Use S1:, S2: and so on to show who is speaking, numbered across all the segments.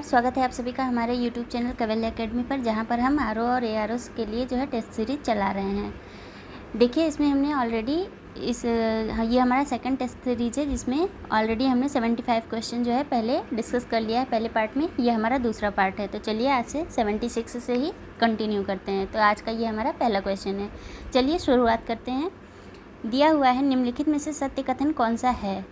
S1: स्वागत है आप सभी का हमारे YouTube चैनल कवल्य एकेडमी पर, जहां पर हम आरओ और एआरओ के लिए जो है टेस्ट सीरीज चला रहे हैं। देखिए, इसमें हमने ऑलरेडी ये हमारा सेकंड टेस्ट सीरीज है, जिसमें ऑलरेडी हमने 75 क्वेश्चन जो है पहले डिस्कस कर लिया है पहले पार्ट में। ये हमारा दूसरा पार्ट है, तो चलिए आज से 76 से ही कंटिन्यू करते हैं। तो आज का ये हमारा पहला क्वेश्चन है। चलिए शुरुआत करते हैं। दिया हुआ है, निम्नलिखित में से सत्य कथन कौन सा है।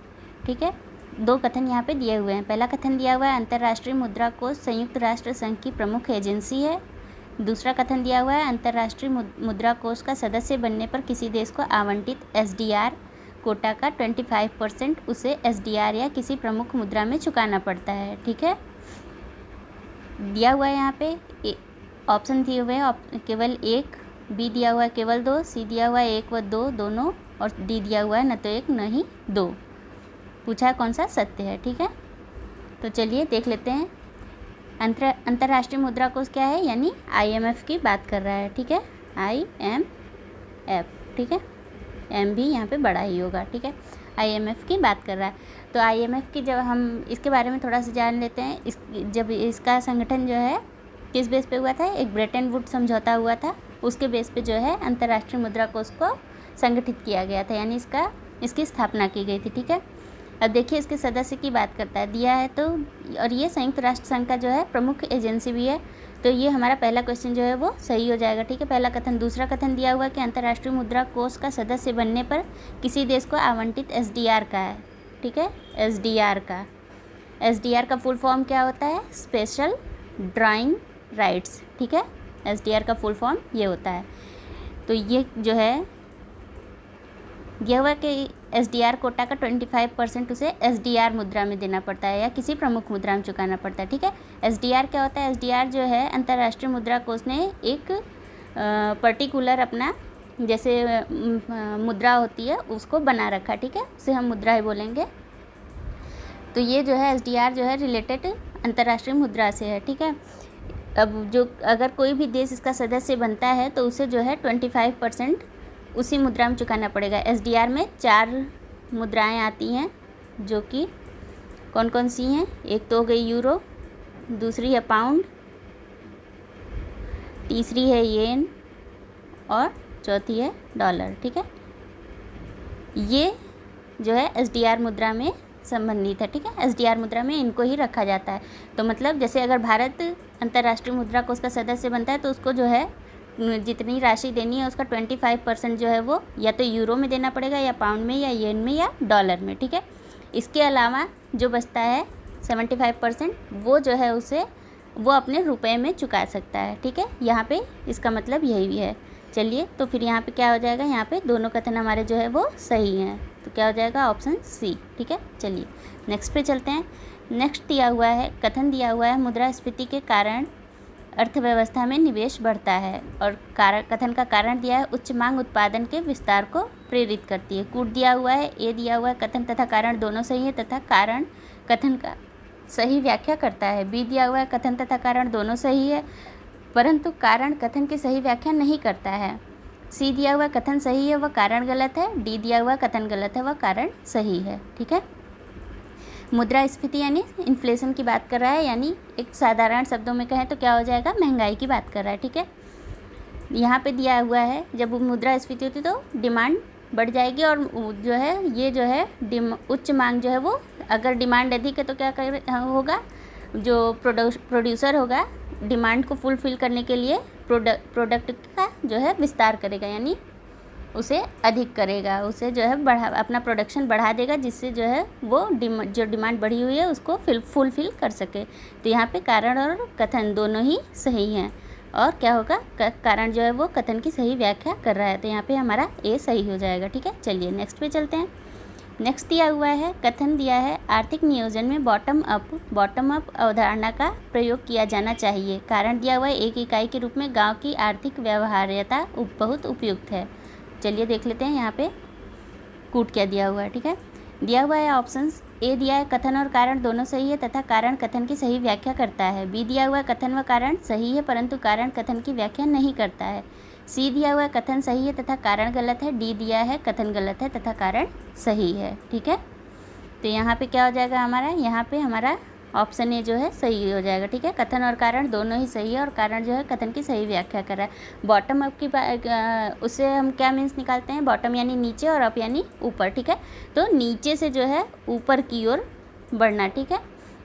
S1: ठीक है, दो कथन यहाँ पे दिए हुए हैं। पहला कथन दिया हुआ है, अंतर्राष्ट्रीय मुद्रा कोष संयुक्त राष्ट्र संघ की प्रमुख एजेंसी है। दूसरा कथन दिया हुआ है, अंतर्राष्ट्रीय मुद्रा कोष का सदस्य बनने पर किसी देश को आवंटित एसडीआर कोटा का 25% उसे एसडीआर या किसी प्रमुख मुद्रा में चुकाना पड़ता है। ठीक है, दिया हुआ है यहाँ पे ऑप्शन दिए हुए हैं केवल एक, बी दिया हुआ है केवल दो, सी दिया हुआ है 1 व 2 दोनों, और डी दिया हुआ है न तो 1 न ही 2। पूछा है कौन सा सत्य है। ठीक है, तो चलिए देख लेते हैं। अंतर्राष्ट्रीय मुद्रा कोष क्या है, यानी आईएमएफ की बात कर रहा है। ठीक है, आईएमएफ। ठीक है, एम भी यहाँ पे बड़ा ही होगा। ठीक है, आईएमएफ की बात कर रहा है। तो आईएमएफ की जब हम इसके बारे में थोड़ा सा जान लेते हैं। जब इसका संगठन जो है किस बेस पे हुआ था, एक ब्रेटन वुड समझौता हुआ था, उसके बेस पे जो है अंतर्राष्ट्रीय मुद्रा कोष को संगठित किया गया था, यानी इसकी स्थापना की गई थी। ठीक है, अब देखिए इसके सदस्य की बात करता है, दिया है तो, और ये संयुक्त राष्ट्र संघ का जो है प्रमुख एजेंसी भी है। तो ये हमारा पहला क्वेश्चन जो है वो सही हो जाएगा। ठीक है, पहला कथन। दूसरा कथन दिया हुआ कि अंतर्राष्ट्रीय मुद्रा कोष का सदस्य बनने पर किसी देश को आवंटित एसडीआर का है। ठीक है, एसडीआर का फुल फॉर्म क्या होता है, स्पेशल ड्राइंग राइट्स। ठीक है, एसडीआर का फुल फॉर्म ये होता है। तो ये जो है दिया हुआ कि एसडीआर कोटा का 25% उसे एसडीआर मुद्रा में देना पड़ता है या किसी प्रमुख मुद्रा में चुकाना पड़ता है। ठीक है, एसडीआर क्या होता है, एसडीआर जो है अंतर्राष्ट्रीय मुद्रा कोष ने एक पर्टिकुलर अपना जैसे मुद्रा होती है उसको बना रखा। ठीक है, उसे हम मुद्रा ही बोलेंगे। तो ये जो है एसडीआर जो है रिलेटेड अंतर्राष्ट्रीय मुद्रा से है। ठीक है, अब जो अगर कोई भी देश इसका सदस्य बनता है तो उसे जो है 25% उसी मुद्रा में चुकाना पड़ेगा। एसडीआर में 4 मुद्राएं आती हैं, जो कि कौन कौन सी हैं, एक तो हो गई यूरो, दूसरी है पाउंड, तीसरी है येन और चौथी है डॉलर। ठीक है, ये जो है एसडीआर मुद्रा में संबंधित है। ठीक है, एसडीआर मुद्रा में इनको ही रखा जाता है। तो मतलब जैसे अगर भारत अंतर्राष्ट्रीय मुद्रा कोष का सदस्य बनता है तो उसको जो है जितनी राशि देनी है उसका 25% जो है वो या तो यूरो में देना पड़ेगा, या पाउंड में, या येन में, या डॉलर में। ठीक है, इसके अलावा जो बचता है 75% वो जो है वो अपने रुपए में चुका सकता है। ठीक है, यहाँ पे इसका मतलब यही भी है। चलिए, तो फिर यहाँ पे क्या हो जाएगा, यहाँ पे दोनों कथन हमारे जो है वो सही हैं, तो क्या हो जाएगा, ऑप्शन सी। ठीक है, चलिए नेक्स्ट पे चलते हैं। नेक्स्ट दिया हुआ है, कथन दिया हुआ है, मुद्रास्फीति के कारण अर्थव्यवस्था में निवेश बढ़ता है, और कथन का कारण दिया है, उच्च मांग उत्पादन के विस्तार को प्रेरित करती है। कूट दिया हुआ है, ए दिया हुआ है, कथन तथा कारण दोनों सही है तथा कारण कथन का सही व्याख्या करता है। बी दिया हुआ है, कथन तथा कारण दोनों सही है परंतु कारण कथन की सही व्याख्या नहीं करता है। सी दिया हुआ कथन सही है व कारण गलत है। डी दिया हुआ कथन गलत है व कारण सही है। ठीक है, मुद्रास्फीति यानी इन्फ्लेशन की बात कर रहा है, यानी एक साधारण शब्दों में कहें तो क्या हो जाएगा, महंगाई की बात कर रहा है। ठीक है, यहाँ पे दिया हुआ है जब मुद्रास्फीति होती तो डिमांड बढ़ जाएगी, और जो है ये जो है उच्च मांग जो है वो, अगर डिमांड अधिक है तो क्या होगा, जो प्रोड्यूसर होगा डिमांड को फुलफिल करने के लिए प्रोडक्ट का जो है विस्तार करेगा, यानी उसे अधिक करेगा, उसे जो है अपना प्रोडक्शन बढ़ा देगा, जिससे जो है वो जो डिमांड बढ़ी हुई है उसको फुलफिल कर सके। तो यहाँ पे कारण और कथन दोनों ही सही हैं, और क्या होगा, कारण जो है वो कथन की सही व्याख्या कर रहा है, तो यहाँ पे हमारा ए सही हो जाएगा। ठीक है, चलिए नेक्स्ट पे चलते हैं। नेक्स्ट दिया हुआ है, कथन दिया है, आर्थिक नियोजन में बॉटम अप अवधारणा का प्रयोग किया जाना चाहिए। कारण दिया हुआ है, एक इकाई के रूप में गाँव की आर्थिक व्यवहार्यता बहुत उपयुक्त है। चलिए देख लेते हैं यहाँ पे कूट क्या दिया हुआ है। ठीक है, दिया हुआ है ऑप्शंस, ए दिया है, कथन और कारण दोनों सही है तथा कारण कथन की सही व्याख्या करता है। बी दिया हुआ है, कथन व कारण सही है परंतु कारण कथन की व्याख्या नहीं करता है। सी दिया हुआ है, कथन सही है तथा कारण गलत है। डी दिया है, कथन गलत है तथा कारण सही है। ठीक है, तो यहाँ पे क्या हो जाएगा हमारा, यहाँ पे हमारा ऑप्शन ए जो है सही हो जाएगा। ठीक है, कथन और कारण दोनों ही सही है और कारण जो है कथन की सही व्याख्या कर रहा है। बॉटम अप की उससे हम क्या मीन्स निकालते हैं, बॉटम यानी नीचे और अप यानी ऊपर। ठीक है, तो नीचे से जो है ऊपर की ओर बढ़ना। ठीक है,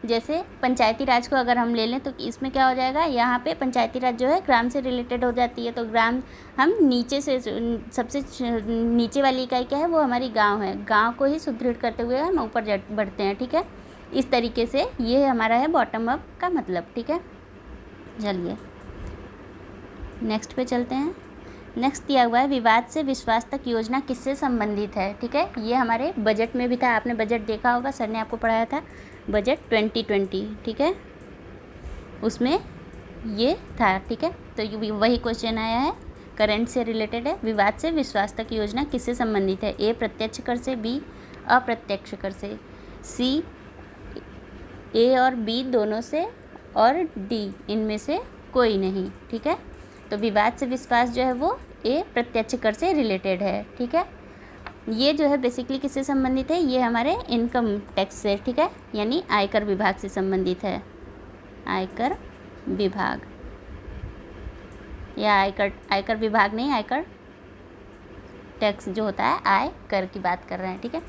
S1: जैसे पंचायती राज को अगर हम ले लें तो इसमें क्या हो जाएगा, यहाँ पे पंचायती राज जो है ग्राम से रिलेटेड हो जाती है, तो ग्राम हम नीचे से सबसे नीचे वाली इकाई क्या है, वो हमारी गांव है। गांव को ही सुदृढ़ करते हुए हम ऊपर बढ़ते हैं। ठीक है, इस तरीके से ये हमारा है बॉटम अप का मतलब। ठीक है, चलिए नेक्स्ट पे चलते हैं। नेक्स्ट दिया हुआ है विवाद से विश्वास तक योजना किससे संबंधित है। ठीक है, ये हमारे बजट में भी था, आपने बजट देखा होगा, सर ने आपको पढ़ाया था बजट 2020। ठीक है, उसमें ये था। ठीक है, तो वही क्वेश्चन आया है, करंट से रिलेटेड है। विवाद से विश्वास तक योजना किससे संबंधित है, ए प्रत्यक्ष कर से, बी अप्रत्यक्ष कर से, सी ए और बी दोनों से, और डी इनमें से कोई नहीं। ठीक है, तो विवाद से विश्वास जो है वो ए प्रत्यक्ष कर से रिलेटेड है। ठीक है, ये जो है बेसिकली किससे संबंधित है, ये हमारे इनकम टैक्स से। ठीक है, यानी आयकर विभाग से संबंधित है, आयकर विभाग, या आयकर विभाग नहीं, आयकर टैक्स जो होता है आय कर की बात कर रहे हैं। ठीक है,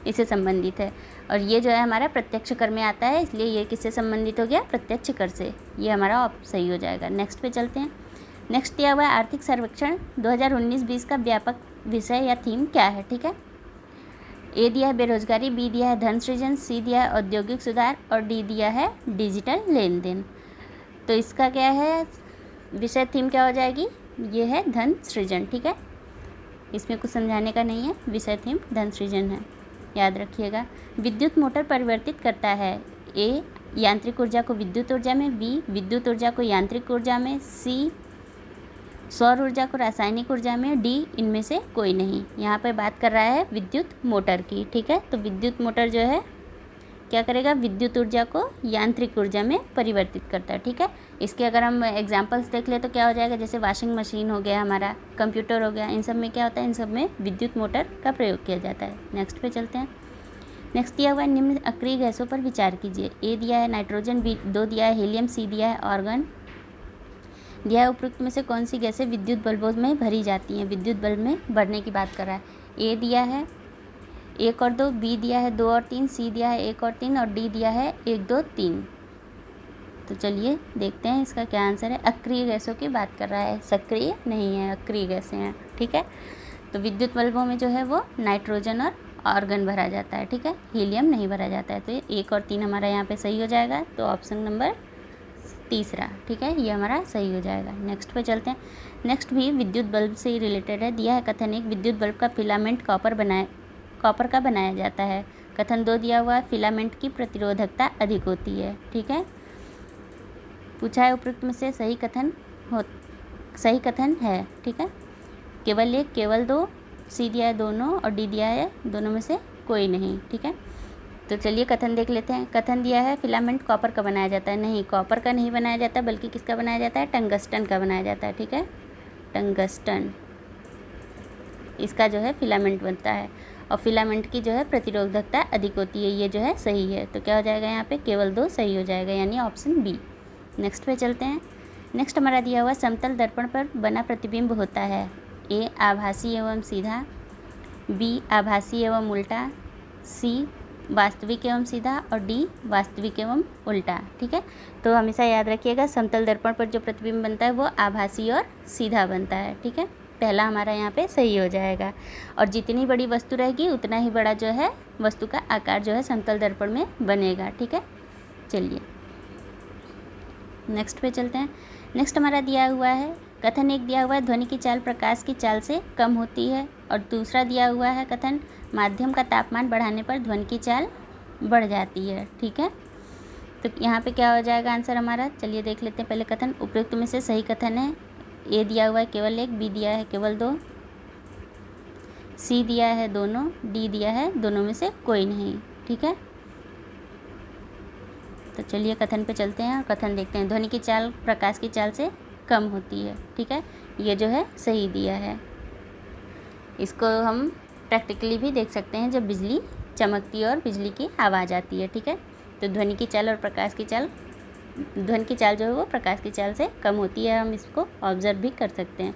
S1: इससे संबंधित है। और ये जो है हमारा प्रत्यक्ष कर में आता है, इसलिए ये किससे संबंधित हो गया, प्रत्यक्ष कर से। ये हमारा सही हो जाएगा। नेक्स्ट पे चलते हैं। नेक्स्ट दिया हुआ है आर्थिक सर्वेक्षण 2019-20 का व्यापक विषय या थीम क्या है। ठीक है, ए दिया है बेरोजगारी, बी दिया है धन सृजन, सी दिया है औद्योगिक सुधार और डी दिया है डिजिटल लेन देन। तो इसका क्या है, विषय थीम क्या हो जाएगी, ये है धन सृजन। ठीक है, इसमें कुछ समझाने का नहीं है, विषय थीम धन सृजन है, याद रखिएगा। विद्युत मोटर परिवर्तित करता है, ए यांत्रिक ऊर्जा को विद्युत ऊर्जा में, बी विद्युत ऊर्जा को यांत्रिक ऊर्जा में, सी सौर ऊर्जा को रासायनिक ऊर्जा में, डी इनमें से कोई नहीं। यहाँ पर बात कर रहा है विद्युत मोटर की। ठीक है, तो विद्युत मोटर जो है क्या करेगा, विद्युत ऊर्जा को यांत्रिक ऊर्जा में परिवर्तित करता है। ठीक है, इसके अगर हम एग्जांपल्स देख ले तो क्या हो जाएगा, जैसे वॉशिंग मशीन हो गया, हमारा कंप्यूटर हो गया, इन सब में क्या होता है, इन सब में विद्युत मोटर का प्रयोग किया जाता है। नेक्स्ट पे चलते हैं। नेक्स्ट दिया हुआ है निम्न अक्रिय गैसों पर विचार कीजिए। ए दिया है नाइट्रोजन, बी 2 दिया है हीलियम, सी दिया है आर्गन। दिया है उपरोक्त में से कौन सी गैसें विद्युत बल्बों में भरी जाती हैं, विद्युत बल्ब में भरने की बात कर रहा है। ए दिया है 1 और 2, बी दिया है 2 और 3, सी दिया है 1 और 3 और डी दिया है 1, 2, 3। तो चलिए देखते हैं इसका क्या आंसर है। अक्रिय गैसों की बात कर रहा है, सक्रिय नहीं है, अक्रिय गैसें हैं। ठीक है, तो विद्युत बल्बों में जो है वो नाइट्रोजन और आर्गन भरा जाता है। ठीक है, हीलियम नहीं भरा जाता है। तो 1 और 3 हमारा यहाँ पे सही हो जाएगा, तो ऑप्शन नंबर तीसरा। ठीक है, ये हमारा सही हो जाएगा। नेक्स्ट पे चलते हैं। नेक्स्ट भी विद्युत बल्ब से ही रिलेटेड है। दिया है कथन 1 विद्युत बल्ब का फिलामेंट कॉपर का बनाया जाता है। कथन 2 दिया हुआ है फिलामेंट की प्रतिरोधकता अधिक होती है। ठीक है, पूछा है उपरोक्त में से सही कथन है। ठीक है, केवल 1, केवल 2, सी दिया है दोनों और डी दिया है दोनों में से कोई नहीं। ठीक है, तो चलिए कथन देख लेते हैं। कथन दिया है फिलामेंट कॉपर का बनाया जाता है, नहीं कॉपर का नहीं बनाया जाता, बल्कि किसका बनाया जाता है, टंगस्टन का बनाया जाता है। ठीक है, टंगस्टन इसका जो है फिलामेंट बनता है और फिलामेंट की जो है प्रतिरोधकता अधिक होती है, ये जो है सही है। तो क्या हो जाएगा यहाँ पे, केवल 2 सही हो जाएगा, यानी ऑप्शन बी। नेक्स्ट पे चलते हैं। नेक्स्ट हमारा दिया हुआ समतल दर्पण पर बना प्रतिबिंब होता है। ए आभासी एवं सीधा, बी आभासी एवं उल्टा, सी वास्तविक एवं सीधा और डी वास्तविक एवं उल्टा। ठीक है, तो हमेशा याद रखिएगा समतल दर्पण पर जो प्रतिबिंब बनता है वो आभासी और सीधा बनता है। ठीक है, पहला हमारा यहाँ पे सही हो जाएगा। और जितनी बड़ी वस्तु रहेगी उतना ही बड़ा जो है वस्तु का आकार जो है समतल दर्पण में बनेगा। ठीक है, चलिए नेक्स्ट पे चलते हैं। नेक्स्ट हमारा दिया हुआ है कथन 1 दिया हुआ है ध्वनि की चाल प्रकाश की चाल से कम होती है, और दूसरा दिया हुआ है कथन माध्यम का तापमान बढ़ाने पर ध्वनि की चाल बढ़ जाती है। ठीक है, तो यहाँ पे क्या हो जाएगा आंसर हमारा, चलिए देख लेते हैं। पहले कथन उपयुक्त में से सही कथन है। ए दिया हुआ है केवल 1, बी दिया है केवल 2, सी दिया है दोनों, डी दिया है दोनों में से कोई नहीं। ठीक है, तो चलिए कथन पे चलते हैं और कथन देखते हैं। ध्वनि की चाल प्रकाश की चाल से कम होती है। ठीक है, ये जो है सही दिया है। इसको हम प्रैक्टिकली भी देख सकते हैं जब बिजली चमकती है और बिजली की आवाज़ आती है। ठीक है, तो ध्वनि की चाल और प्रकाश की चाल, ध्वनि की चाल जो है वो प्रकाश की चाल से कम होती है, हम इसको ऑब्जर्व भी कर सकते हैं।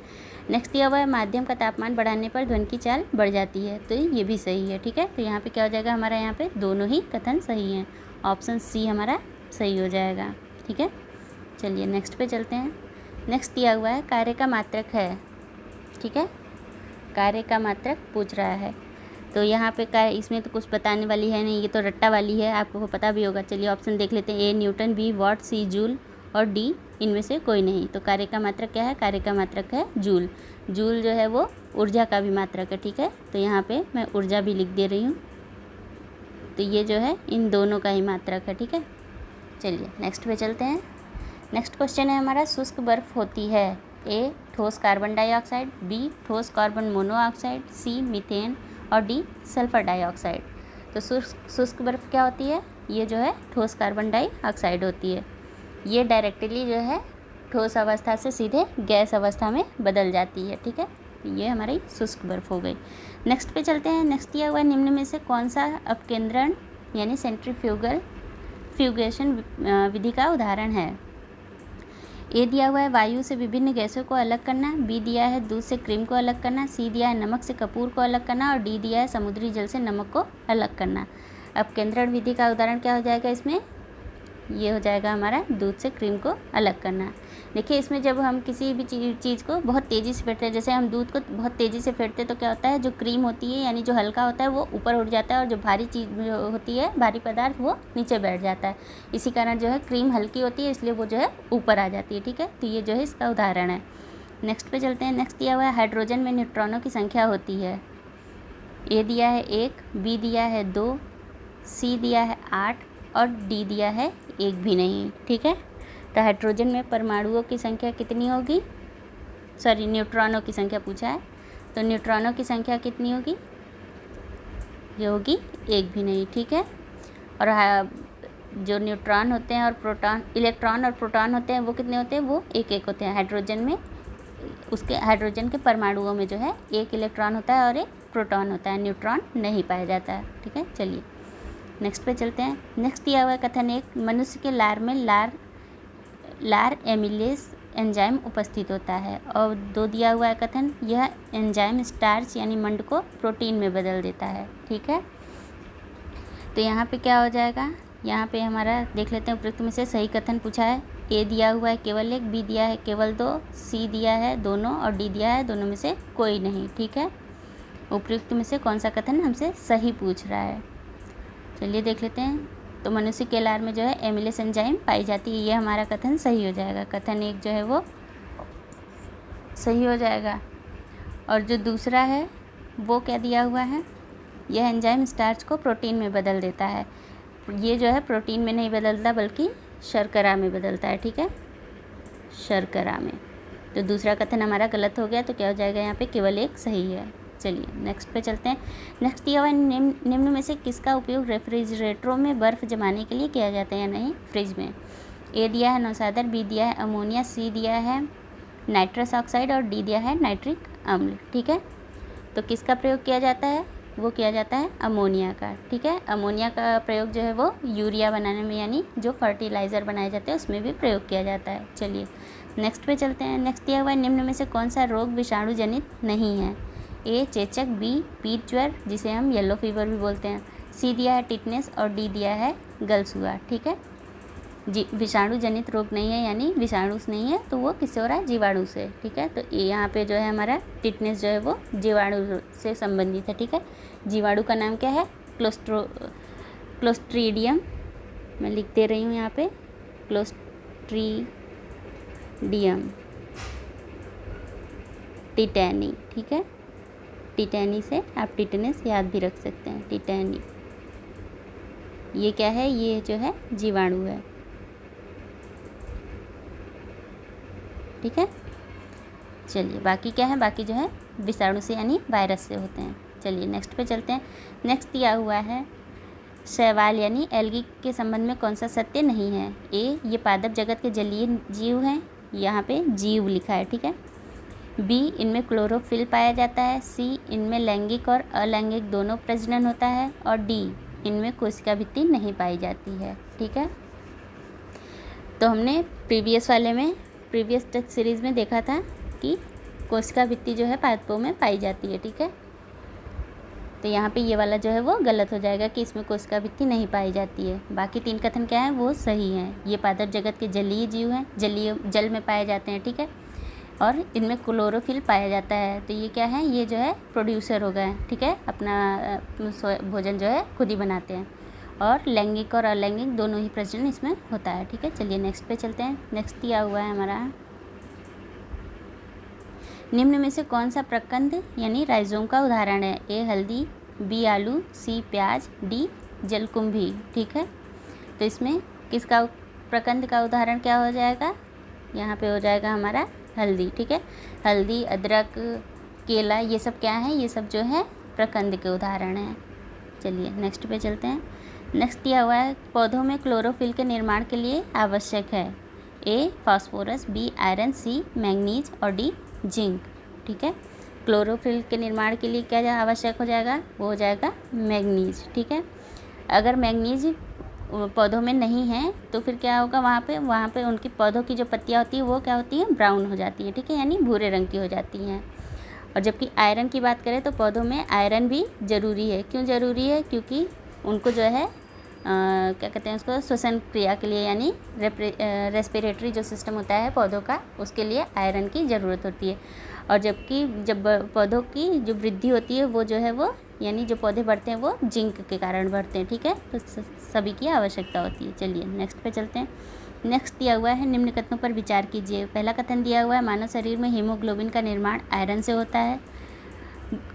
S1: नेक्स्ट दिया हुआ है माध्यम का तापमान बढ़ाने पर ध्वनि की चाल बढ़ जाती है, तो ये भी सही है, ठीक है। तो यहाँ पे क्या हो जाएगा हमारा, यहाँ पे दोनों ही कथन सही हैं, ऑप्शन सी हमारा सही हो जाएगा, ठीक है। चलिए नेक्स्ट पे चलते हैं। नेक्स्ट दिया हुआ है कार्य का मात्रक है, ठीक है, कार्य का मात्रक पूछ रहा है। तो यहाँ पे का इसमें तो कुछ बताने वाली है नहीं, ये तो रट्टा वाली है, आपको पता भी होगा। चलिए ऑप्शन देख लेते हैं, A newton, B watt, C joule और डी इनमें से कोई नहीं। तो कार्य का मात्रक क्या है, कार्य का मात्रक है जूल। जूल जो है वो ऊर्जा का भी मात्रक है, ठीक है। तो यहाँ पे मैं ऊर्जा भी लिख दे रही हूँ, तो ये जो है इन दोनों का ही मात्रक है, ठीक है। चलिए नेक्स्ट पे चलते हैं। नेक्स्ट क्वेश्चन है हमारा, शुष्क बर्फ़ होती है, ए ठोस कार्बन डाइऑक्साइड, बी ठोस कार्बन मोनोऑक्साइड, सी मीथेन और डी सल्फर डाइऑक्साइड। तो शुष्क बर्फ़ क्या होती है, ये जो है ठोस कार्बन डाइऑक्साइड होती है। ये डायरेक्टली जो है ठोस अवस्था से सीधे गैस अवस्था में बदल जाती है, ठीक है। ये हमारी शुष्क बर्फ़ हो गई। नेक्स्ट पे चलते हैं। नेक्स्ट दिया हुआ निम्न में से कौन सा अपकेंद्रण यानी सेंट्रीफ्यूगल फ्यूगेशन विधि का उदाहरण है। ए दिया हुआ है वायु से विभिन्न गैसों को अलग करना, बी दिया है दूध से क्रीम को अलग करना, सी दिया है नमक से कपूर को अलग करना और डी दिया है समुद्री जल से नमक को अलग करना। अपकेंद्रण विधि का उदाहरण क्या हो जाएगा इसमें, ये हो जाएगा हमारा दूध से क्रीम को अलग करना। देखिए इसमें जब हम किसी भी चीज़ को बहुत तेज़ी से फेंटते हैं, जैसे हम दूध को बहुत तेज़ी से फेंटते हैं तो क्या होता है, जो क्रीम होती है यानी जो हल्का होता है वो ऊपर उठ जाता है और जो भारी चीज़ होती है, भारी पदार्थ, वो नीचे बैठ जाता है। इसी कारण जो है क्रीम हल्की होती है, इसलिए वो जो है ऊपर आ जाती है, ठीक है। तो ये जो है इसका उदाहरण है। नेक्स्ट पे चलते हैं। नेक्स्ट दिया हुआ है हाइड्रोजन में न्यूट्रॉनों की संख्या होती है, ए दिया है 1, बी दिया है 2, सी दिया है 8 और डी दिया है 1 भी नहीं, ठीक है। तो हाइड्रोजन में परमाणुओं की संख्या कितनी होगी, सॉरी न्यूट्रॉनों की संख्या पूछा है, तो न्यूट्रॉनों की संख्या कितनी होगी, ये होगी 1 भी नहीं, ठीक है। और जो न्यूट्रॉन होते हैं और प्रोटॉन, इलेक्ट्रॉन और प्रोटॉन होते हैं वो कितने होते हैं, वो 1-1 होते हैं। हाइड्रोजन में उसके हाइड्रोजन के परमाणुओं में जो है 1 इलेक्ट्रॉन होता है और 1 प्रोटॉन होता है, न्यूट्रॉन नहीं पाया जाता है, ठीक है। चलिए नेक्स्ट पे चलते हैं। नेक्स्ट दिया हुआ है कथन, एक मनुष्य के लार में लार एमिलेस एंजाइम उपस्थित होता है, और 2 दिया हुआ है कथन, यह एंजाइम स्टार्च यानी मंड को प्रोटीन में बदल देता है, ठीक है। तो यहाँ पे क्या हो जाएगा, यहाँ पे हमारा देख लेते हैं उपयुक्त में से सही कथन पूछा है। ए दिया हुआ है केवल 1, बी दिया है केवल 2, सी दिया है दोनों और डी दिया है दोनों में से कोई नहीं, ठीक है। उपयुक्त में से कौन सा कथन हमसे सही पूछ रहा है, चलिए देख लेते हैं। तो मनुष्य के लार में जो है एमिलेस एंजाइम पाई जाती है, ये हमारा कथन सही हो जाएगा। कथन 1 जो है वो सही हो जाएगा। और जो दूसरा है वो क्या दिया हुआ है, यह एंजाइम स्टार्च को प्रोटीन में बदल देता है, ये जो है प्रोटीन में नहीं बदलता बल्कि शर्करा में बदलता है, ठीक है, शर्करा में। तो दूसरा कथन हमारा गलत हो गया, तो क्या हो जाएगा, यहाँ पे केवल 1 सही है। चलिए नेक्स्ट पे चलते हैं। नेक्स्ट दिया हुआ निम्न में से किसका उपयोग रेफ्रिजरेटरों में बर्फ़ जमाने के लिए किया जाता है या नहीं, फ्रिज में। ए दिया है नौसादर, बी दिया है अमोनिया, सी दिया है नाइट्रस ऑक्साइड और डी दिया है नाइट्रिक अम्ल, ठीक है। तो किसका प्रयोग किया जाता है, वो किया जाता है अमोनिया का, ठीक है। अमोनिया का प्रयोग जो है वो यूरिया बनाने में यानी जो फर्टिलाइज़र बनाए जाते हैं उसमें भी प्रयोग किया जाता है। चलिए नेक्स्ट पे चलते हैं। नेक्स्ट दिया हुआ निम्न में से कौन सा रोग विषाणु जनित नहीं है, ए चेचक, बी पीत ज्वर जिसे हम येलो फीवर भी बोलते हैं, सी दिया है टिटनेस और डी दिया है गलसुआ, ठीक है। विषाणु जनित रोग नहीं है यानी विषाणु से नहीं है, तो वो किससे हो रहा है, जीवाणु से, ठीक है। तो यहाँ पे जो है हमारा टिटनेस जो है वो जीवाणु से संबंधित है, ठीक है। जीवाणु का नाम क्या है, क्लोस्ट्रीडियम, मैं लिख दे रही हूँ यहाँ पे, क्लोस्ट्रीडियम टिटैनी, ठीक है। टिटैनी से आप टिटनेस याद भी रख सकते हैं, टिटैनी, ये क्या है, ये जो है जीवाणु है, ठीक है। चलिए बाकी क्या है, बाकी जो है विषाणु से यानी वायरस से होते हैं। चलिए नेक्स्ट पे चलते हैं। नेक्स्ट दिया हुआ है शैवाल यानी एल्गी के संबंध में कौन सा सत्य नहीं है, ए ये पादप जगत के जलीय जीव हैं, यहाँ पे जीव लिखा है, ठीक है। बी इनमें क्लोरोफिल पाया जाता है, सी इनमें लैंगिक और अलैंगिक दोनों प्रजनन होता है और डी इनमें कोशिका भित्ति नहीं पाई जाती है। ठीक है, तो हमने प्रीवियस टेस्ट सीरीज़ में देखा था कि कोशिका भित्ति जो है पादपों में पाई जाती है। ठीक है, तो यहाँ पे ये वाला जो है वो गलत हो जाएगा कि इसमें कोशिका भित्ति नहीं पाई जाती है। बाकी 3 कथन क्या है वो सही हैं। ये पादप जगत के जलीय जीव हैं, जल में पाए जाते हैं। ठीक है, और इनमें क्लोरोफिल पाया जाता है। तो ये क्या है, ये जो है प्रोड्यूसर हो गए। ठीक है, अपना भोजन जो है खुद ही बनाते हैं, और लैंगिक और अलैंगिक दोनों ही प्रजनन इसमें होता है। ठीक है, चलिए नेक्स्ट पे चलते हैं। नेक्स्ट दिया हुआ है हमारा, निम्न में से कौन सा प्रकंद यानी राइजोम का उदाहरण है? ए हल्दी, बी आलू, सी प्याज, डी जलकुंभी। ठीक है, तो इसमें किसका प्रकंद का उदाहरण क्या हो जाएगा? यहाँ पे हो जाएगा हमारा हल्दी। ठीक है, हल्दी, अदरक, केला, ये सब क्या है? ये सब जो है प्रकंद के उदाहरण हैं। चलिए नेक्स्ट पे चलते हैं। नेक्स्ट दिया हुआ है, पौधों में क्लोरोफिल के निर्माण के लिए आवश्यक है? A phosphorus, B iron, C manganese और डी जिंक। ठीक है, क्लोरोफिल के निर्माण के लिए क्या आवश्यक हो जाएगा? वो हो जाएगा मैंगनीज। ठीक है, अगर मैंगनीज पौधों में नहीं है तो फिर क्या होगा? वहाँ पे उनकी पौधों की जो पत्तियाँ होती है वो क्या होती हैं? ब्राउन हो जाती हैं। ठीक है, यानी भूरे रंग की हो जाती हैं। और जबकि आयरन की बात करें तो पौधों में आयरन भी ज़रूरी है। क्यों ज़रूरी है? क्योंकि उनको जो है क्या कहते हैं उसको, श्वसन क्रिया के लिए, यानी रेस्पिरेटरी जो सिस्टम होता है पौधों का, उसके लिए आयरन की ज़रूरत होती है। और जबकि जब पौधों की जो वृद्धि होती है वो जो है वो, यानी जो पौधे बढ़ते हैं वो जिंक के कारण बढ़ते हैं। ठीक है, तो सभी की आवश्यकता होती है। चलिए नेक्स्ट पे चलते हैं। नेक्स्ट दिया हुआ है, निम्न कथनों पर विचार कीजिए। पहला कथन दिया हुआ है, मानव शरीर में हीमोग्लोबिन का निर्माण आयरन से होता है।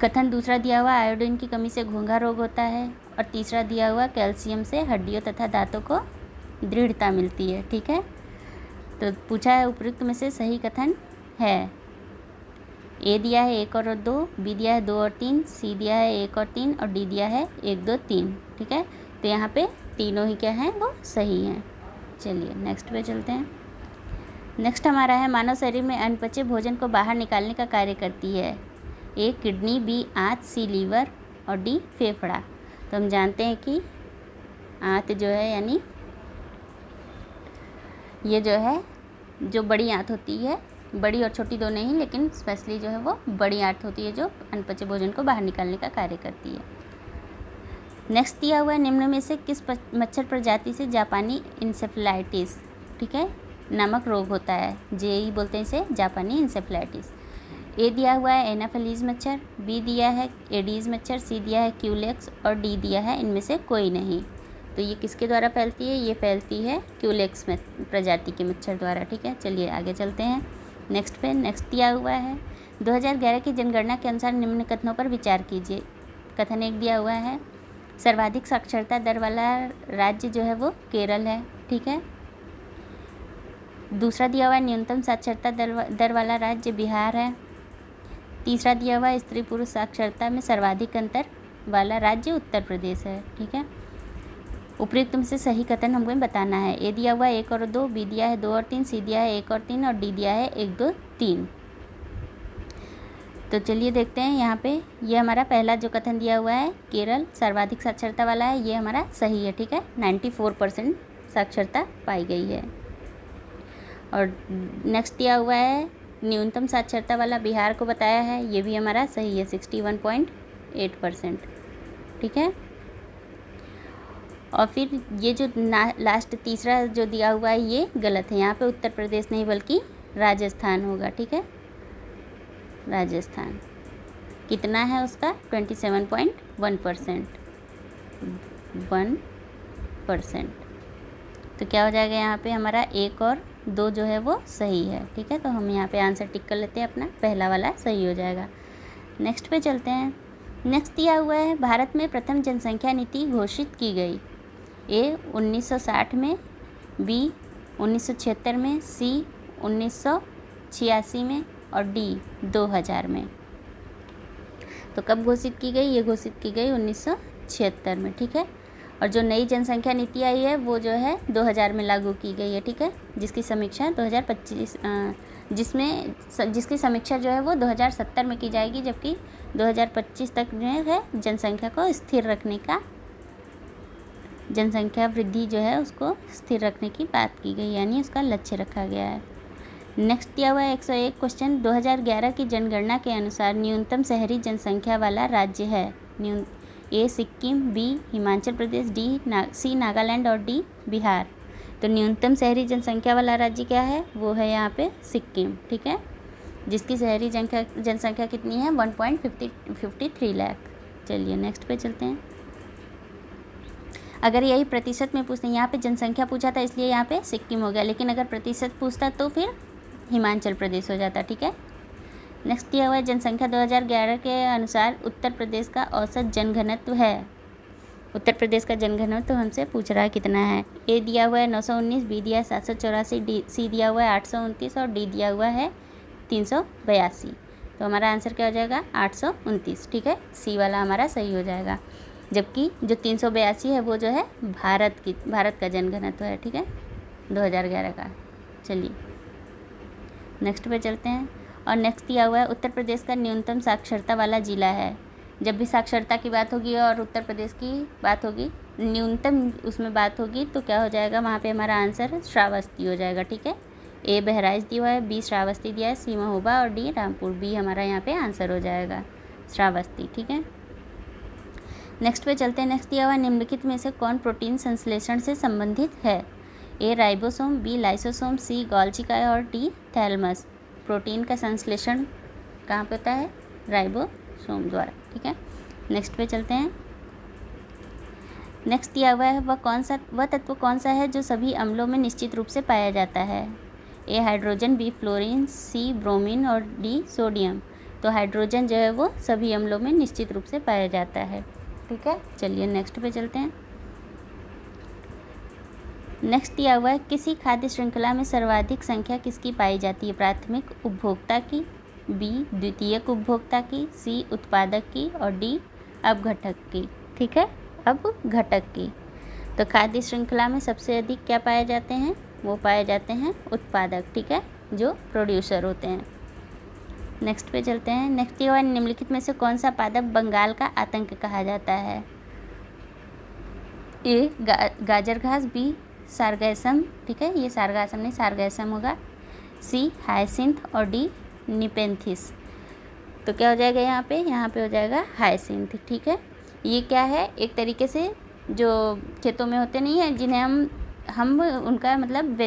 S1: कथन दूसरा दिया हुआ, आयोडीन की कमी से घोंघा रोग होता है। और तीसरा दिया हुआ, कैल्शियम से हड्डियों तथा दांतों को दृढ़ता मिलती है। ठीक है, तो पूछा है उपयुक्त में से सही कथन है। ए दिया है 1 और 2, बी दिया है 2 और 3, सी दिया है 1 और 3 और डी दिया है 1, 2, 3। ठीक है, तो यहाँ पे तीनों ही क्या हैं वो सही हैं। चलिए नेक्स्ट पे चलते हैं। नेक्स्ट हमारा है, मानव शरीर में अनपचे भोजन को बाहर निकालने का कार्य करती है। ए किडनी, बी आंत, सी लीवर और डी फेफड़ा। तो हम जानते हैं कि आंत जो है, यानी ये जो है जो बड़ी आंत होती है, बड़ी और छोटी दोनों ही, लेकिन स्पेशली जो है वो बड़ी आंत होती है जो अनपचे भोजन को बाहर निकालने का कार्य करती है। नेक्स्ट दिया हुआ है, निम्न में से किस मच्छर प्रजाति से जापानी इंसेफ्लाइटिस, ठीक है, नामक रोग होता है? जेई बोलते हैं इसे, जापानी इंसेफ्लाइटिस। ए दिया हुआ है एनाफेलीज मच्छर, बी दिया है एडीज मच्छर, सी दिया है क्यूलेक्स और डी दिया है इनमें से कोई नहीं। तो ये किसके द्वारा फैलती है? ये फैलती है क्यूलेक्स प्रजाति के मच्छर द्वारा। ठीक है, चलिए आगे चलते हैं नेक्स्ट पे। नेक्स्ट दिया हुआ है, 2011 की जनगणना के अनुसार निम्न कथनों पर विचार कीजिए। कथन 1 दिया हुआ है, सर्वाधिक साक्षरता दर वाला राज्य जो है वो केरल है। ठीक है, दूसरा दिया हुआ है, न्यूनतम साक्षरता दर वाला राज्य बिहार है। तीसरा दिया हुआ है, स्त्री पुरुष साक्षरता में सर्वाधिक अंतर वाला राज्य उत्तर प्रदेश है। ठीक है, उपयुक्त में से सही कथन हमको बताना है। ए दिया हुआ है 1 और 2, बी दिया है 2 और 3, सी दिया है 1 और 3 और डी दिया है 1, 2, 3। तो चलिए देखते हैं यहाँ पे, ये हमारा पहला जो कथन दिया हुआ है, केरल सर्वाधिक साक्षरता वाला है, ये हमारा सही है। ठीक है, 94% साक्षरता पाई गई है। और नेक्स्ट दिया हुआ है, न्यूनतम साक्षरता वाला बिहार को बताया है, ये भी हमारा सही है, 61.8%। ठीक है, और फिर ये जो लास्ट तीसरा जो दिया हुआ है ये गलत है, यहाँ पे उत्तर प्रदेश नहीं बल्कि राजस्थान होगा। ठीक है, राजस्थान कितना है उसका? 27.1%। तो क्या हो जाएगा यहाँ पे हमारा 1 और 2 जो है वो सही है। ठीक है, तो हम यहाँ पे आंसर टिक कर लेते हैं, अपना पहला वाला सही हो जाएगा। नेक्स्ट पे चलते हैं। नेक्स्ट दिया हुआ है, भारत में प्रथम जनसंख्या नीति घोषित की गई। ए 1960 में, बी 1976 में, सी 1986 में और डी 2000 में। तो कब घोषित की गई? ये घोषित की गई 1976 में। ठीक है, और जो नई जनसंख्या नीति आई है वो जो है 2000 में लागू की गई है। ठीक है, जिसकी समीक्षा 2025 जिसकी समीक्षा जो है वो 2070 में की जाएगी, जबकि 2025 तक जो है जनसंख्या को स्थिर रखने का जनसंख्या वृद्धि जो है उसको स्थिर रखने की बात की गई, यानी उसका लक्ष्य रखा गया है। नेक्स्ट दिया हुआ है 101 क्वेश्चन, 2011 की जनगणना के अनुसार न्यूनतम शहरी जनसंख्या वाला राज्य है। ए सिक्किम, बी हिमाचल प्रदेश, सी नागालैंड और डी बिहार। तो न्यूनतम शहरी जनसंख्या वाला राज्य क्या है, वो है यहाँ पे सिक्किम, ठीक है, जिसकी शहरी जनसंख्या कितनी है 1.53 लाख। चलिए नेक्स्ट पे चलते हैं। अगर यही प्रतिशत में पूछते हैं, यहाँ पे जनसंख्या पूछा था इसलिए यहाँ पे सिक्किम हो गया, लेकिन अगर प्रतिशत पूछता तो फिर हिमाचल प्रदेश हो जाता, ठीक है। नेक्स्ट दिया हुआ है जनसंख्या 2011 के अनुसार उत्तर प्रदेश का औसत जनघनत्व है। उत्तर प्रदेश का जनघनत्व तो हमसे पूछ रहा है कितना है। ए दिया हुआ है 919, बी दिया है 784, सी दिया हुआ है 829 और डी दिया हुआ है 382। तो हमारा आंसर क्या हो जाएगा 829, ठीक है, सी वाला हमारा सही हो जाएगा। जबकि जो 382 है वो जो है भारत का जनघनत्व है, ठीक है, 2011 का। चलिए नेक्स्ट पे चलते हैं। और नेक्स्ट दिया हुआ है उत्तर प्रदेश का न्यूनतम साक्षरता वाला जिला है। जब भी साक्षरता की बात होगी और उत्तर प्रदेश की बात होगी, न्यूनतम उसमें बात होगी, तो क्या हो जाएगा वहाँ पे हमारा आंसर श्रावस्ती हो जाएगा, ठीक है। ए बहराइच दिया हुआ है, बी श्रावस्ती दिया है, सी महोबा और डी रामपुर। बी हमारा यहाँ पे आंसर हो जाएगा श्रावस्ती, ठीक है। नेक्स्ट पे चलते हैं। नेक्स्ट दिया हुआ है निम्नलिखित में से कौन प्रोटीन संश्लेषण से संबंधित है। A ribosome, B lysosome, C Golgi और डी थैलेमस। प्रोटीन का संश्लेषण कहाँ पे होता है, राइबोसोम द्वारा, ठीक है। नेक्स्ट पे चलते हैं। नेक्स्ट दिया हुआ है वह तत्व कौन सा है जो सभी अम्लों में निश्चित रूप से पाया जाता है। ए हाइड्रोजन, बी फ्लोरीन, सी ब्रोमीन और डी सोडियम। तो हाइड्रोजन जो है वो सभी अम्लों में निश्चित रूप से पाया जाता है, ठीक है। चलिए नेक्स्ट पे चलते हैं। नेक्स्ट दिया हुआ है किसी खाद्य श्रृंखला में सर्वाधिक संख्या किसकी पाई जाती है। प्राथमिक उपभोक्ता की, बी द्वितीयक उपभोक्ता की, सी उत्पादक की और डी अपघटक की, ठीक है, अपघटक की। तो खाद्य श्रृंखला में सबसे अधिक क्या पाए जाते हैं, वो पाए जाते हैं उत्पादक, ठीक है, जो प्रोड्यूसर होते हैं। नेक्स्ट पे चलते हैं। नेक्स्ट दिया हुआ है निम्नलिखित में से कौन सा पादप बंगाल का आतंक कहा जाता है। ए गाजर घास, बी सारगैसम, ठीक है, ये सारगासम नहीं सारगैसम होगा, सी हायसिंथ और डी निपेंथिस। तो क्या हो जाएगा यहाँ पे हो जाएगा हायसिंथ, ठीक है। ये क्या है, एक तरीके से जो खेतों में होते नहीं है, जिन्हें हम उनका मतलब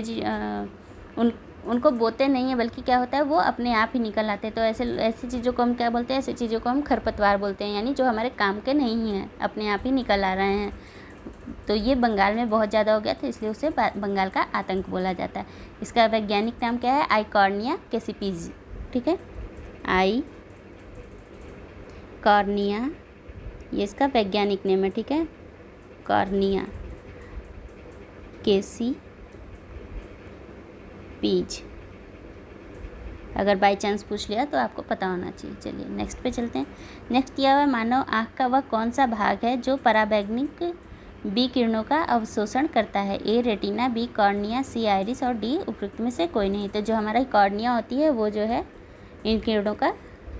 S1: उनको बोते नहीं है, बल्कि क्या होता है वो अपने आप ही निकल आते हैं। तो ऐसी चीज़ों को हम क्या बोलते हैं, ऐसी चीज़ों को हम खरपतवार बोलते हैं, यानी जो हमारे काम के नहीं हैं, अपने आप ही निकल आ रहे हैं। तो ये बंगाल में बहुत ज़्यादा हो गया था, इसलिए उसे बंगाल का आतंक बोला जाता है। इसका वैज्ञानिक नाम क्या है, आइकॉर्निया कैसिपिज, ठीक है, आइकॉर्निया ये इसका वैज्ञानिक नेम है, ठीक है, कॉर्निया कैसिपिज। अगर बाय चांस पूछ लिया तो आपको पता होना चाहिए। चलिए नेक्स्ट पे चलते हैं। नेक्स्ट दिया हुआ मानव आँख का वह कौन सा भाग है जो पराबैंगनी बी किरणों का अवशोषण करता है। ए रेटिना, बी कॉर्निया, सी आइरिस और डी उपयुक्त में से कोई नहीं। तो जो हमारा कॉर्निया होती है वो जो है इन किरणों का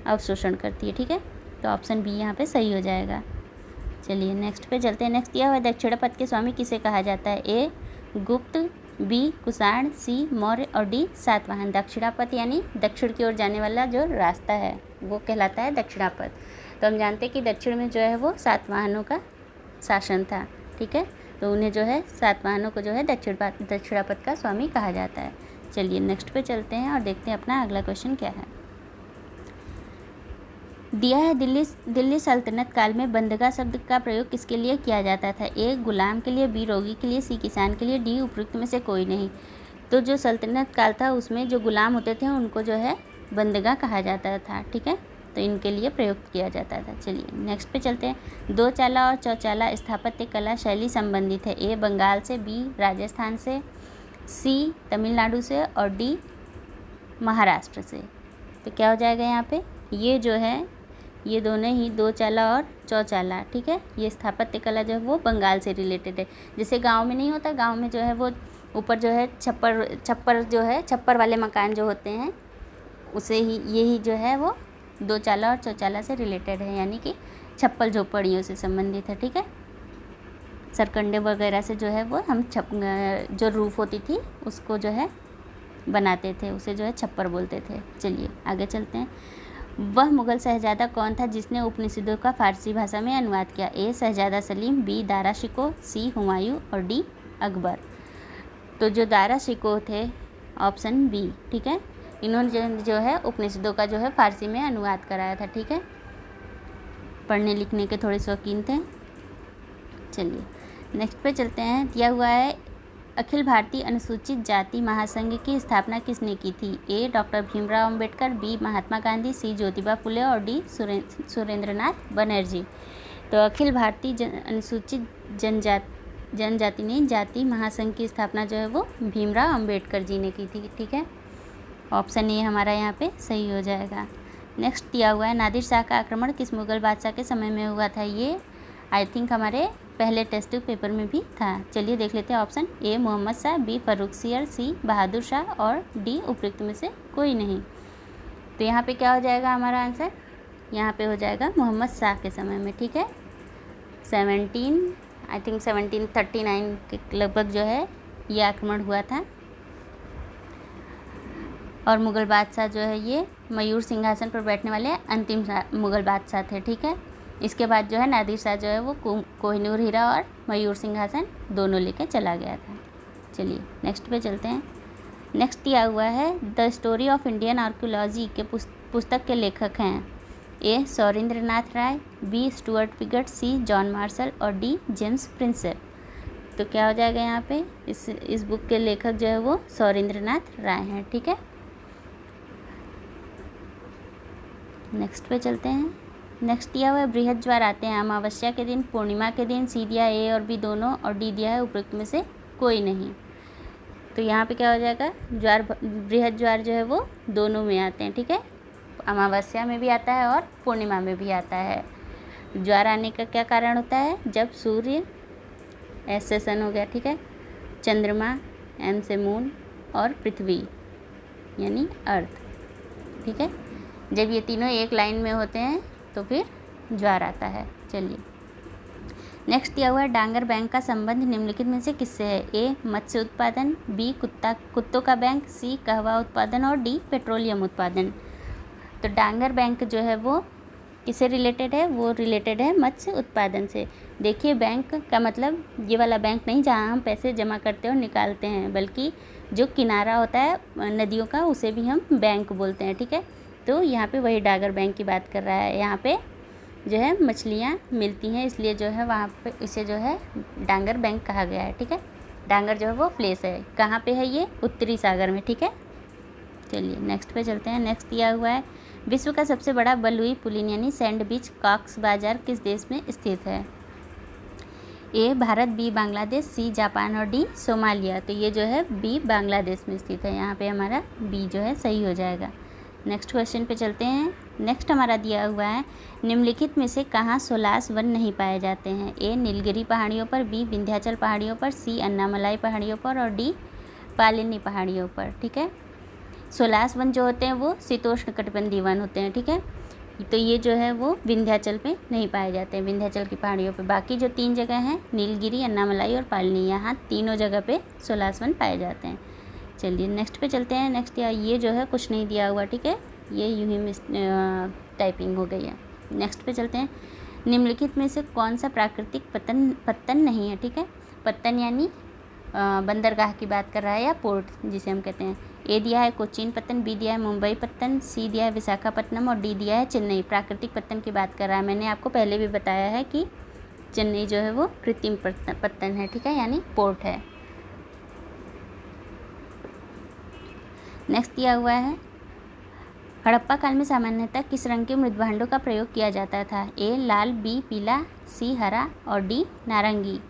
S1: अवशोषण करती है, ठीक है। तो ऑप्शन बी यहाँ पे सही हो जाएगा। चलिए नेक्स्ट पे चलते हैं। नेक्स्ट दिया हुआ दक्षिणापथ के स्वामी किसे कहा जाता है। ए गुप्त, बी कुषाण, सी मौर्य और डी सातवाहन। दक्षिणापथ यानी दक्षिण की ओर जाने वाला जो रास्ता है वो कहलाता है दक्षिणापथ। तो हम जानते हैं कि दक्षिण में जो है वो सातवाहनों का शासन था, ठीक है। तो उन्हें जो है सातवाहनों को जो है दक्षिणापथ का स्वामी कहा जाता है। चलिए नेक्स्ट पे चलते हैं और देखते हैं अपना अगला क्वेश्चन क्या है। दिया है दिल्ली सल्तनत काल में बंदगा शब्द का प्रयोग किसके लिए किया जाता था। ए गुलाम के लिए, बी रोगी के लिए, सी किसान के लिए, डी उपयुक्त में से कोई नहीं। तो जो सल्तनत काल था उसमें जो गुलाम होते थे उनको जो है बंदगा कहा जाता था, ठीक है। तो इनके लिए प्रयुक्त किया जाता था। चलिए नेक्स्ट पे चलते हैं। दो चाला और चौचाला स्थापत्य कला शैली संबंधित है। ए बंगाल से, बी राजस्थान से, सी तमिलनाडु से और डी महाराष्ट्र से। तो क्या हो जाएगा यहाँ पे, ये जो है ये दोनों ही दो चाला और चौचाला, ठीक है, ये स्थापत्य कला जो है वो बंगाल से रिलेटेड है। जैसे गांव में नहीं होता, गांव में जो है वो ऊपर जो है छप्पर जो है छप्पर वाले मकान जो होते हैं उसे ही यही जो है वो दो चाला और चौचाला से रिलेटेड है, यानी कि छप्पर झोपड़ियों से संबंधित है, ठीक है। सरकंडे वगैरह से जो है वो हम जो रूफ़ होती थी उसको जो है बनाते थे, उसे जो है छप्पर बोलते थे। चलिए आगे चलते हैं। वह मुग़ल शहज़ादा कौन था जिसने उपनिषदों का फ़ारसी भाषा में अनुवाद किया? ए शहज़ादा सलीम, बी दारा शिकोह, सी हुमायूं और डी अकबर। तो जो दारा शिकोह थे, ऑप्शन बी, ठीक है, इन्होंने जो है उपनिषदों का जो है फ़ारसी में अनुवाद कराया था, ठीक है। पढ़ने लिखने के थोड़े शौकीन थे। चलिए नेक्स्ट पे चलते हैं। दिया हुआ है अखिल भारतीय अनुसूचित जाति महासंघ की स्थापना किसने की थी? ए डॉक्टर भीमराव अंबेडकर, बी महात्मा गांधी, सी ज्योतिबा फुले और डी सुरेंद्रनाथ बनर्जी। तो अखिल भारतीय अनुसूचित जनजाति ने जाति महासंघ की स्थापना जो है वो भीमराव अंबेडकर जी ने की थी, ठीक है। ऑप्शन ए हमारा यहाँ पे सही हो जाएगा। नेक्स्ट दिया हुआ है नादिर शाह का आक्रमण किस मुग़ल बादशाह के समय में हुआ था? ये आई थिंक हमारे पहले टेस्ट पेपर में भी था। चलिए देख लेते हैं। Option A Mohammad Shah, B Farrukhsiyar, C Bahadur Shah और डी उपयुक्त में से कोई नहीं। तो यहाँ पे क्या हो जाएगा हमारा आंसर? यहाँ पे हो जाएगा मोहम्मद शाह के समय में, ठीक है। 1739 के लगभग जो है ये आक्रमण हुआ था। और मुग़ल बादशाह जो है ये मयूर सिंहासन पर बैठने वाले अंतिम मुग़ल बादशाह थे, ठीक है। इसके बाद जो है नादिर शाह जो है वो कोहिनूर हीरा और मयूर सिंहासन दोनों लेके चला गया था। चलिए नेक्स्ट पे चलते हैं। नेक्स्ट दिया हुआ है the story of Indian archaeology के पुस्तक के लेखक हैं? ए सौरेंद्रनाथ राय, बी स्टुअर्ट पिगट, सी जॉन मार्शल और डी जेम्स प्रिंसेप। तो क्या हो जाएगा यहाँ पे? इस बुक के लेखक जो है वो सौरेंद्रनाथ राय हैं, ठीक है। नेक्स्ट पे चलते हैं। नेक्स्ट दिया हुआ है बृहद ज्वार आते हैं अमावस्या के दिन, पूर्णिमा के दिन। सी दिया है ए और बी दोनों और डी दिया है उपयुक्त में से कोई नहीं। तो यहाँ पे क्या हो जाएगा? बृहद ज्वार जो है वो दोनों में आते हैं, ठीक है। अमावस्या में भी आता है और पूर्णिमा में भी आता है। ज्वार आने का क्या कारण होता है? जब सूर्य एस से सन हो गया, ठीक है, चंद्रमा एम से मून और पृथ्वी यानी अर्थ, ठीक है, जब ये तीनों एक लाइन में होते हैं तो फिर ज्वार आता है। चलिए नेक्स्ट दिया हुआ है डांगर बैंक का संबंध निम्नलिखित में से किससे है? ए मत्स्य उत्पादन, बी कुत्तों का बैंक, सी कहवा उत्पादन और डी पेट्रोलियम उत्पादन। तो डांगर बैंक जो है वो किससे रिलेटेड है? वो रिलेटेड है मत्स्य उत्पादन से। देखिए बैंक का मतलब ये वाला बैंक नहीं जहाँ हम पैसे जमा करते और निकालते हैं, बल्कि जो किनारा होता है नदियों का उसे भी हम बैंक बोलते हैं, ठीक है। तो यहाँ पे वही डांगर बैंक की बात कर रहा है। यहाँ पे जो है मछलियाँ मिलती हैं, इसलिए जो है वहाँ पे इसे जो है डांगर बैंक कहा गया है, ठीक है। डांगर जो है वो प्लेस है, कहाँ पे है ये? उत्तरी सागर में, ठीक है। चलिए नेक्स्ट पे चलते हैं। नेक्स्ट दिया हुआ है विश्व का सबसे बड़ा बलुई पुलिन यानी सैंड बीच कॉक्स बाजार किस देश में स्थित है? A Bharat, B Bangladesh, C Japan और डी सोमालिया। तो ये जो है बी बांग्लादेश में स्थित है। यहाँ पे हमारा बी जो है सही हो जाएगा। नेक्स्ट क्वेश्चन पे चलते हैं। नेक्स्ट हमारा दिया हुआ है निम्नलिखित में से कहाँ सोलास वन नहीं पाए जाते हैं? ए नीलगिरी पहाड़ियों पर, बी विंध्याचल पहाड़ियों पर, सी अन्नामलाई पहाड़ियों पर और डी पालिनी पहाड़ियों पर, ठीक है। सोलास वन जो होते हैं वो शीतोष्ण कटिबंधीय वन होते हैं, ठीक है। तो ये जो है वो विंध्याचल पे नहीं पाए जाते हैं, विंध्याचल की पहाड़ियों पे। बाकी जो 3 जगह हैं नीलगिरी, अन्नामलाई और पालिनी, यहाँ तीनों जगह पे सोलास वन पाए जाते हैं। चलिए नेक्स्ट पे चलते हैं। नेक्स्ट ये जो है कुछ नहीं दिया हुआ, ठीक है, ये यूं ही टाइपिंग हो गई है। नेक्स्ट पे चलते हैं। निम्नलिखित में से कौन सा प्राकृतिक पत्तन नहीं है? ठीक है, पत्तन यानी बंदरगाह की बात कर रहा है या पोर्ट जिसे हम कहते हैं। ए दिया है कोचीन पत्तन, बी दिया है मुंबई पत्तन, सी दिया है विशाखापट्टनम और डी दिया है चेन्नई। प्राकृतिक पत्तन की बात कर रहा है। मैंने आपको पहले भी बताया है कि चेन्नई जो है वो कृत्रिम पत्तन है, ठीक है, यानी पोर्ट है। नेक्स्ट दिया हुआ है हड़प्पा काल में सामान्यतः किस रंग के मृदभांडों का प्रयोग किया जाता था? ए लाल, बी पीला, सी हरा और डी नारंगी।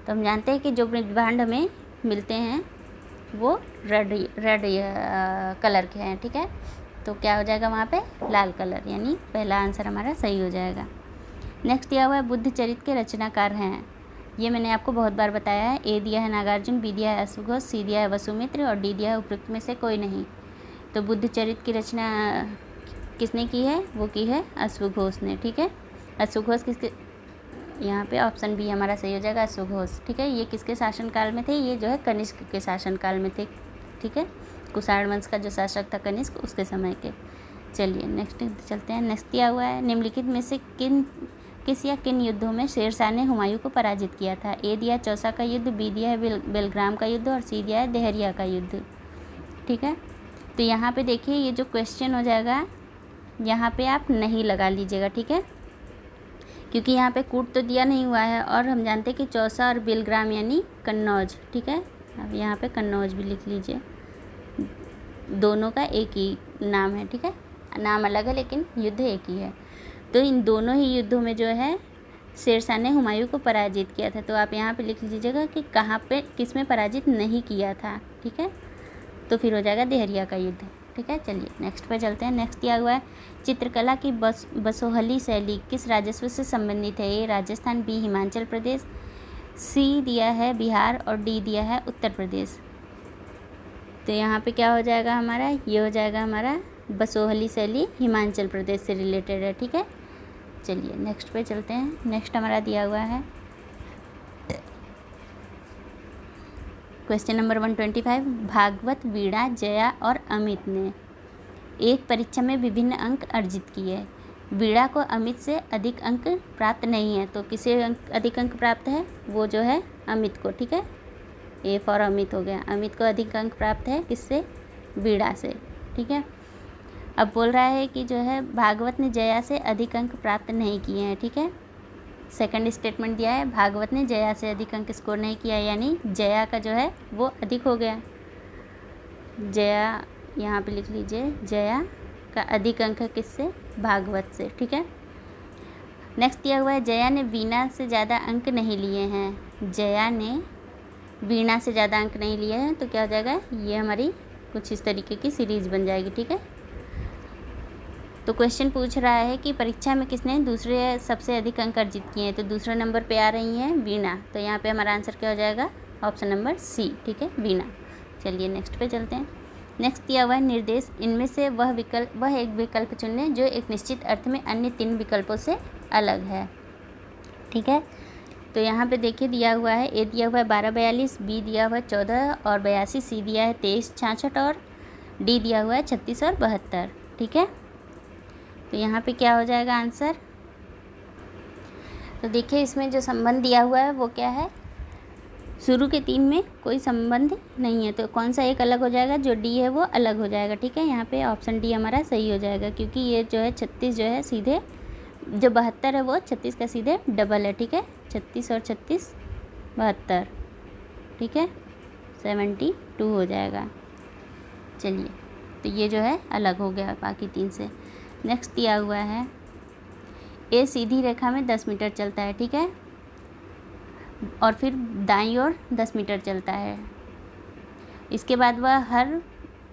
S1: तो हम जानते हैं कि जो मृदभांड हमें मिलते हैं वो रेड कलर के हैं, ठीक है। तो क्या हो जाएगा वहाँ पे? लाल कलर, यानी पहला आंसर हमारा सही हो जाएगा। नेक्स्ट दिया हुआ है बुद्ध चरित्र के रचनाकार हैं। ये मैंने आपको बहुत बार बताया है। ए दिया है नागार्जुन, बी दिया है अश्वघोष, सी दिया है वसुमित्र और डी दिया है उपयुक्त में से कोई नहीं। तो बुद्ध चरित्र की रचना किसने की है? वो की है अश्वघोष ने, ठीक है। अश्वघोष यहाँ पे ऑप्शन बी हमारा सही हो जाएगा, अश्वघोष। ठीक है, ये किसके शासनकाल में थे? ये जो है कनिष्क के शासनकाल में थे। ठीक है, कुषाण वंश का जो शासक था कनिष्क, उसके समय के। चलिए नेक्स्ट चलते हैं। नेक्स्ट दिया हुआ है, निम्नलिखित में से किस या किन युद्धों में शेरशाह ने हुमायूं को पराजित किया था? ए दिया है चौसा का युद्ध, बी दिया है बेलग्राम का युद्ध और सी दिया है देहरिया का युद्ध। ठीक है, तो यहाँ पे देखिए ये जो क्वेश्चन हो जाएगा, यहाँ पे आप नहीं लगा लीजिएगा। ठीक है, क्योंकि यहाँ पे कूट तो दिया नहीं हुआ है और हम जानते हैं कि चौसा और बेलग्राम यानी कन्नौज। ठीक है, अब यहाँ पे कन्नौज भी लिख लीजिए, दोनों का एक ही नाम है। ठीक है, नाम अलग है लेकिन युद्ध एक ही है। तो इन दोनों ही युद्धों में जो है शेरशाह ने हुमायूं को पराजित किया था। तो आप यहाँ पे लिख लीजिएगा कि कहाँ पे किस में पराजित नहीं किया था। ठीक है, तो फिर हो जाएगा देहरिया का युद्ध। ठीक है, चलिए नेक्स्ट पे चलते हैं। नेक्स्ट दिया हुआ है, चित्रकला की बसोहली शैली किस राजस्व से संबंधित है? ए राजस्थान, बी हिमाचल प्रदेश, सी दिया है बिहार और डी दिया है उत्तर प्रदेश। तो यहाँ पे क्या हो जाएगा हमारा? ये हो जाएगा हमारा बसोहली शैली हिमाचल प्रदेश से रिलेटेड है। ठीक है, चलिए नेक्स्ट पे चलते हैं। नेक्स्ट हमारा दिया हुआ है क्वेश्चन नंबर 125, भागवत, वीणा, जया और अमित ने एक परीक्षा में विभिन्न अंक अर्जित किए। वीणा को अमित से अधिक अंक प्राप्त नहीं है, तो किसे अधिक अंक प्राप्त है? वो जो है अमित को। ठीक है, ए फॉर अमित हो गया, अमित को अधिक अंक प्राप्त है किससे? वीणा से। ठीक है, अब बोल रहा है कि जो है भागवत ने जया से अधिक अंक प्राप्त नहीं किए हैं। ठीक है, सेकंड स्टेटमेंट दिया है, भागवत ने जया से अधिक अंक स्कोर नहीं किया, यानी जया का जो है वो अधिक हो गया। जया यहाँ पे लिख लीजिए, जया का अधिक अंक है किससे? भागवत से। ठीक है, नेक्स्ट दिया हुआ है, जया ने वीणा से ज़्यादा अंक नहीं लिए हैं। जया ने वीणा से ज़्यादा अंक नहीं लिए हैं, तो क्या हो जाएगा? ये हमारी कुछ इस तरीके की सीरीज बन जाएगी। ठीक है, तो क्वेश्चन पूछ रहा है कि परीक्षा में किसने दूसरे सबसे अधिक अंक अर्जित किए हैं? तो दूसरे नंबर पे आ रही हैं वीणा, तो यहाँ पे हमारा आंसर क्या हो जाएगा? Option number C. ठीक है, वीणा। चलिए नेक्स्ट पे चलते हैं। नेक्स्ट दिया हुआ है, निर्देश, इनमें से वह एक विकल्प चुन लें जो एक निश्चित अर्थ में अन्य 3 विकल्पों से अलग है। ठीक है, तो यहाँ पे देखिए दिया हुआ है, ए दिया हुआ है 1242, बी दिया हुआ है 14 और 82, सी दिया है 23 66 और डी दिया हुआ है 36 और 72। ठीक है, तो यहाँ पे क्या हो जाएगा आंसर? तो देखिए इसमें जो संबंध दिया हुआ है वो क्या है? शुरू के 3 में कोई संबंध नहीं है, तो कौन सा एक अलग हो जाएगा? जो डी है वो अलग हो जाएगा। ठीक है, यहाँ पे ऑप्शन डी हमारा सही हो जाएगा, क्योंकि ये जो है 36 जो है सीधे, जो 72 है वो 36 का सीधे डबल है। ठीक है, 36 और 36 72। ठीक है, 72 हो जाएगा। चलिए, तो ये जो है अलग हो गया बाकी 3 से। नेक्स्ट दिया हुआ है, ए सीधी रेखा में 10 मीटर चलता है। ठीक है, और फिर दाईं ओर 10 मीटर चलता है। इसके बाद वह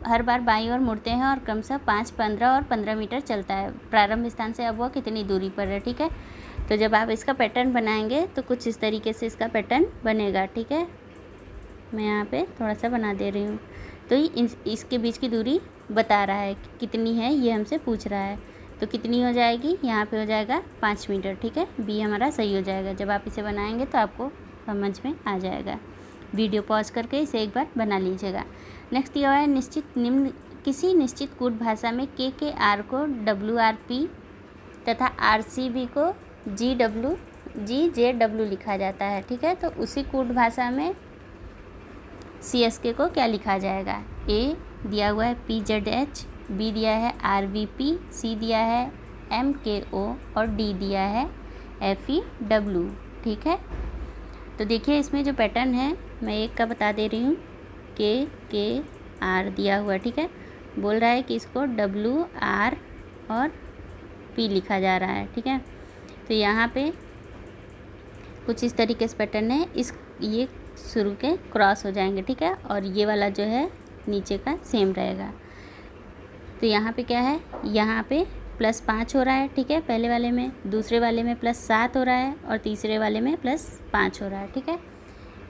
S1: हर बार बाईं ओर मुड़ते हैं और क्रमशः 5, 15 और 15 मीटर चलता है। प्रारंभ स्थान से अब वह कितनी दूरी पर है? ठीक है, तो जब आप इसका पैटर्न बनाएंगे तो कुछ इस तरीके से इसका पैटर्न बनेगा। ठीक है, मैं यहाँ पे थोड़ा सा बना दे रही हूँ। तो इसके बीच की दूरी बता रहा है कि कितनी है, ये हमसे पूछ रहा है। तो कितनी हो जाएगी? यहाँ पे हो जाएगा 5 मीटर। ठीक है, बी हमारा सही हो जाएगा। जब आप इसे बनाएंगे तो आपको समझ में आ जाएगा। वीडियो पॉज करके इसे एक बार बना लीजिएगा। नेक्स्ट ये है, किसी निश्चित कूट भाषा में के आर को WRP तथा RCB को GJW लिखा जाता है। ठीक है, तो उसी कूट भाषा में CSK को क्या लिखा जाएगा? ए दिया हुआ है PZH, बी दिया है RVP, सी दिया है MKO और डी दिया है FEW। ठीक है, तो देखिए इसमें जो पैटर्न है मैं एक का बता दे रही हूँ, KR दिया हुआ। ठीक है, बोल रहा है कि इसको WR और P लिखा जा रहा है। ठीक है, तो यहाँ पे कुछ इस तरीके से पैटर्न है, ये शुरू के क्रॉस हो जाएंगे। ठीक है, और ये वाला जो है नीचे का सेम रहेगा। तो यहाँ पे क्या है? यहाँ पे +5 हो रहा है। ठीक है, पहले वाले में, दूसरे वाले में +7 हो रहा है और तीसरे वाले में +5 हो रहा है। ठीक है,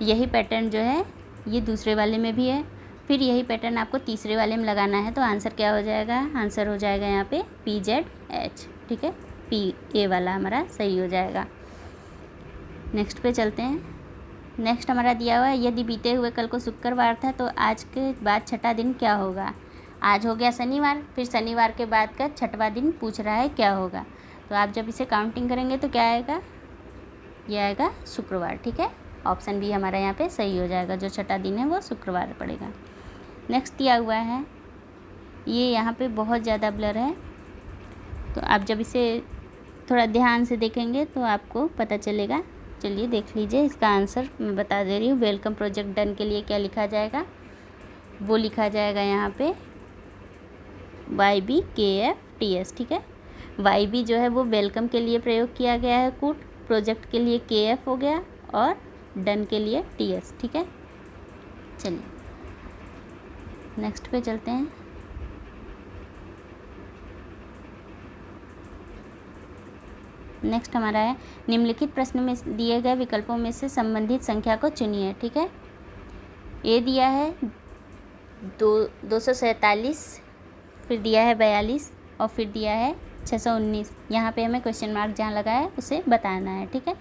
S1: यही पैटर्न जो है ये दूसरे वाले में भी है। फिर यही पैटर्न आपको तीसरे वाले में लगाना है। तो आंसर क्या हो जाएगा? आंसर हो जाएगा यहाँ पे PZH। ठीक है, P, ए वाला हमारा सही हो जाएगा। नेक्स्ट पे चलते हैं। नेक्स्ट हमारा दिया हुआ है, यदि बीते हुए कल को शुक्रवार था तो आज के बाद छठा दिन क्या होगा। आज हो गया शनिवार, फिर शनिवार के बाद का छठवां दिन पूछ रहा है क्या होगा। तो आप जब इसे काउंटिंग करेंगे तो क्या आएगा, ये आएगा शुक्रवार। ठीक है, ऑप्शन बी हमारा यहाँ पे सही हो जाएगा, जो छठा दिन है वो शुक्रवार पड़ेगा। नेक्स्ट दिया हुआ है, ये यहाँ पे बहुत ज़्यादा ब्लर है, तो आप जब इसे थोड़ा ध्यान से देखेंगे तो आपको पता चलेगा। चलिए देख लीजिए, इसका आंसर मैं बता दे रही हूँ। वेलकम प्रोजेक्ट डन के लिए क्या लिखा जाएगा, वो लिखा जाएगा यहाँ पे YBKFTS। ठीक है, YB जो है वो वेलकम के लिए प्रयोग किया गया है कूट, प्रोजेक्ट के लिए KF हो गया और डन के लिए TS। ठीक है, चलिए नेक्स्ट पे चलते हैं। नेक्स्ट हमारा है, निम्नलिखित प्रश्न में दिए गए विकल्पों में से संबंधित संख्या को चुनिए। ठीक है, ए दिया है 247, फिर दिया है 42 और फिर दिया है 619। यहाँ पे हमें क्वेश्चन मार्क जहाँ लगा है उसे बताना है। ठीक है,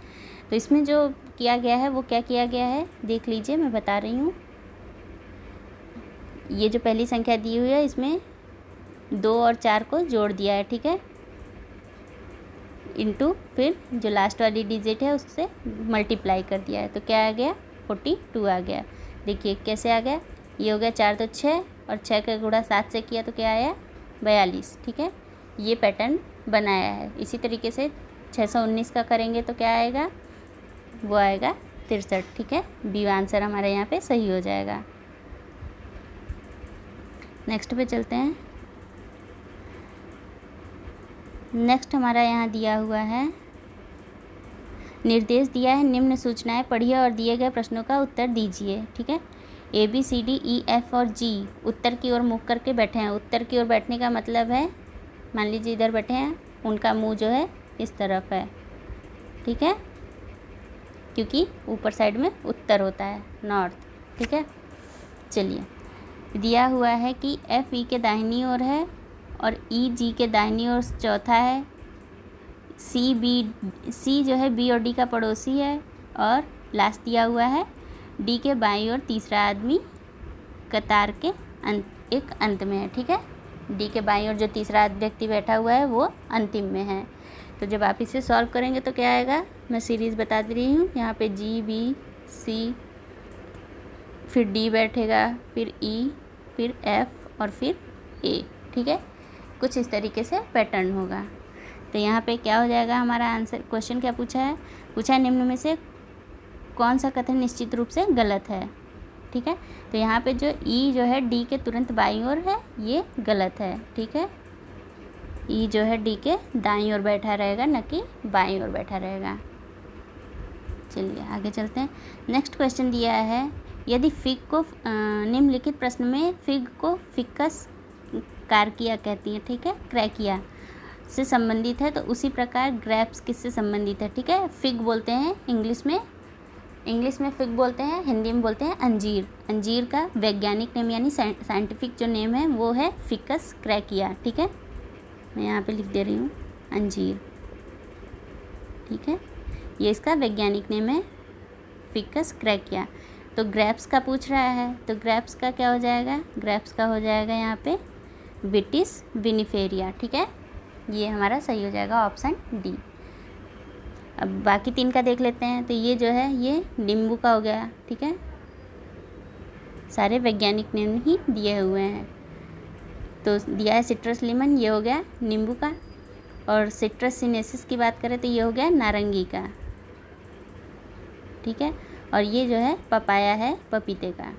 S1: तो इसमें जो किया गया है वो क्या किया गया है देख लीजिए, मैं बता रही हूँ। ये जो पहली संख्या दी हुई है इसमें 2 और 4 को जोड़ दिया है। ठीक है, इनटू फिर जो लास्ट वाली डिजिट है उससे मल्टीप्लाई कर दिया है, तो क्या आ गया 42 आ गया। देखिए कैसे आ गया, ये हो गया 4 तो 6 और 6 का गुणा 7 से किया तो क्या आया 42। ठीक है, ये पैटर्न बनाया है। इसी तरीके से 619 का करेंगे तो क्या आएगा, वो आएगा 63। ठीक है, बी आंसर हमारे यहाँ पे सही हो जाएगा। नेक्स्ट पे चलते हैं। नेक्स्ट हमारा यहाँ दिया हुआ है, निर्देश दिया है, निम्न सूचनाएं पढ़िए और दिए गए प्रश्नों का उत्तर दीजिए। ठीक है, ABCDEF और G उत्तर की ओर मुख करके बैठे हैं। उत्तर की ओर बैठने का मतलब है, मान लीजिए इधर बैठे हैं, उनका मुंह जो है इस तरफ है। ठीक है, क्योंकि ऊपर साइड में उत्तर होता है, नॉर्थ। ठीक है, चलिए दिया हुआ है कि F E के दाहिनी ओर है और E G के दाहिनी ओर चौथा है। C जो है B और D का पड़ोसी है और लास्ट दिया हुआ है D के बाईं ओर तीसरा आदमी कतार के एक अंत में है। ठीक है, D के बाईं ओर जो तीसरा व्यक्ति बैठा हुआ है वो अंतिम में है। तो जब आप इसे सॉल्व करेंगे तो क्या आएगा, मैं सीरीज़ बता दे रही हूँ। यहाँ पे G B C, फिर D बैठेगा, फिर E, फिर F और फिर A। ठीक है, कुछ इस तरीके से पैटर्न होगा। तो यहाँ पे क्या हो जाएगा हमारा आंसर। क्वेश्चन क्या पूछा है, निम्न में से कौन सा कथन निश्चित रूप से गलत है। ठीक है, तो यहाँ पे जो E जो है D के तुरंत बाईं ओर है, ये गलत है। ठीक है, E जो है D के दाईं ओर बैठा रहेगा, न कि बाईं ओर बैठा रहेगा। चलिए आगे चलते हैं। नेक्स्ट क्वेश्चन दिया है, यदि फिग को निम्नलिखित प्रश्न में फिग को फिकस कारकिया कहती है। ठीक है, क्रैकिया से संबंधित है, तो उसी प्रकार ग्रेप्स किससे संबंधित है। ठीक है, फिग बोलते हैं इंग्लिश में फिग बोलते हैं, हिंदी में बोलते हैं अंजीर। अंजीर का वैज्ञानिक नेम यानी साइंटिफिक जो नेम है वो है फिकस क्रैकिया। ठीक है, मैं यहाँ पे लिख दे रही हूँ अंजीर। ठीक है, ये इसका वैज्ञानिक नेम है फिकस क्रैकिया। तो ग्रेप्स का पूछ रहा है, तो ग्रेप्स का क्या हो जाएगा, ग्रेप्स का हो जाएगा यहाँ पे विटिस विनिफेरिया। ठीक है, ये हमारा सही हो जाएगा ऑप्शन डी। अब बाकी 3 का देख लेते हैं। तो ये जो है ये नींबू का हो गया। ठीक है, सारे वैज्ञानिक नेम ही दिए हुए हैं। तो दिया है सिट्रस लेमन, ये हो गया नींबू का, और सिट्रस सिनेसिस की बात करें तो ये हो गया नारंगी का। ठीक है, और ये जो है पपाया है पपीते का।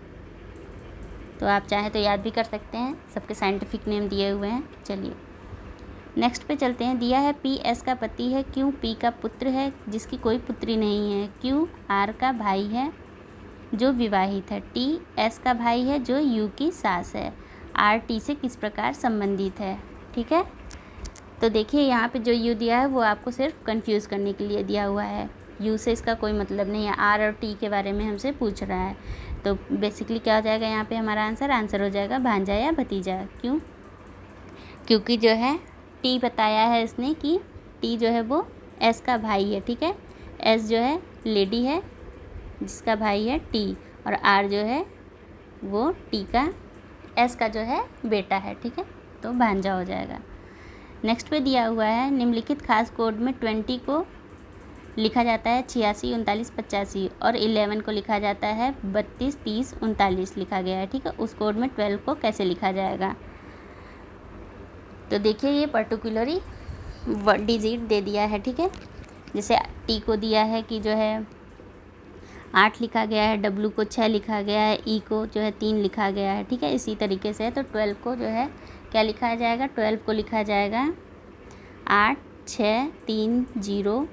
S1: तो आप चाहें तो याद भी कर सकते हैं, सबके साइंटिफिक नेम दिए हुए हैं। चलिए नेक्स्ट पे चलते हैं। दिया है P S का पति है, Q P का पुत्र है जिसकी कोई पुत्री नहीं है, Q R का भाई है जो विवाहित है, T S का भाई है जो U की सास है, R T से किस प्रकार संबंधित है। ठीक है, तो देखिए यहाँ पे जो U दिया है वो आपको सिर्फ कंफ्यूज करने के लिए दिया हुआ है। U से इसका कोई मतलब नहीं है, R और T के बारे में हमसे पूछ रहा है। तो बेसिकली क्या हो जाएगा यहाँ पे हमारा आंसर हो जाएगा भांजा या भतीजा। क्यों, क्योंकि जो है T बताया है इसने कि T जो है वो S का भाई है। ठीक है, S जो है लेडी है जिसका भाई है टी, और आर जो है वो टी का एस का जो है बेटा है, ठीक है, तो भांजा हो जाएगा। नेक्स्ट पे दिया हुआ है निम्नलिखित खास कोड में 20 को लिखा जाता है 86, 39, 85 और 11 को लिखा जाता है 32, 30, 39 लिखा गया है, ठीक है। उस कोड में 12 को कैसे लिखा जाएगा? तो देखिए ये पर्टिकुलरली डिजिट दे दिया है, ठीक है। जैसे टी को दिया है कि जो है 8 लिखा गया है, डब्लू को 6 लिखा गया है, ई को जो है 3 लिखा गया है, ठीक है। इसी तरीके से तो 12 को जो है क्या लिखा जाएगा? 12 को लिखा जाएगा 8, 6, 3, 0,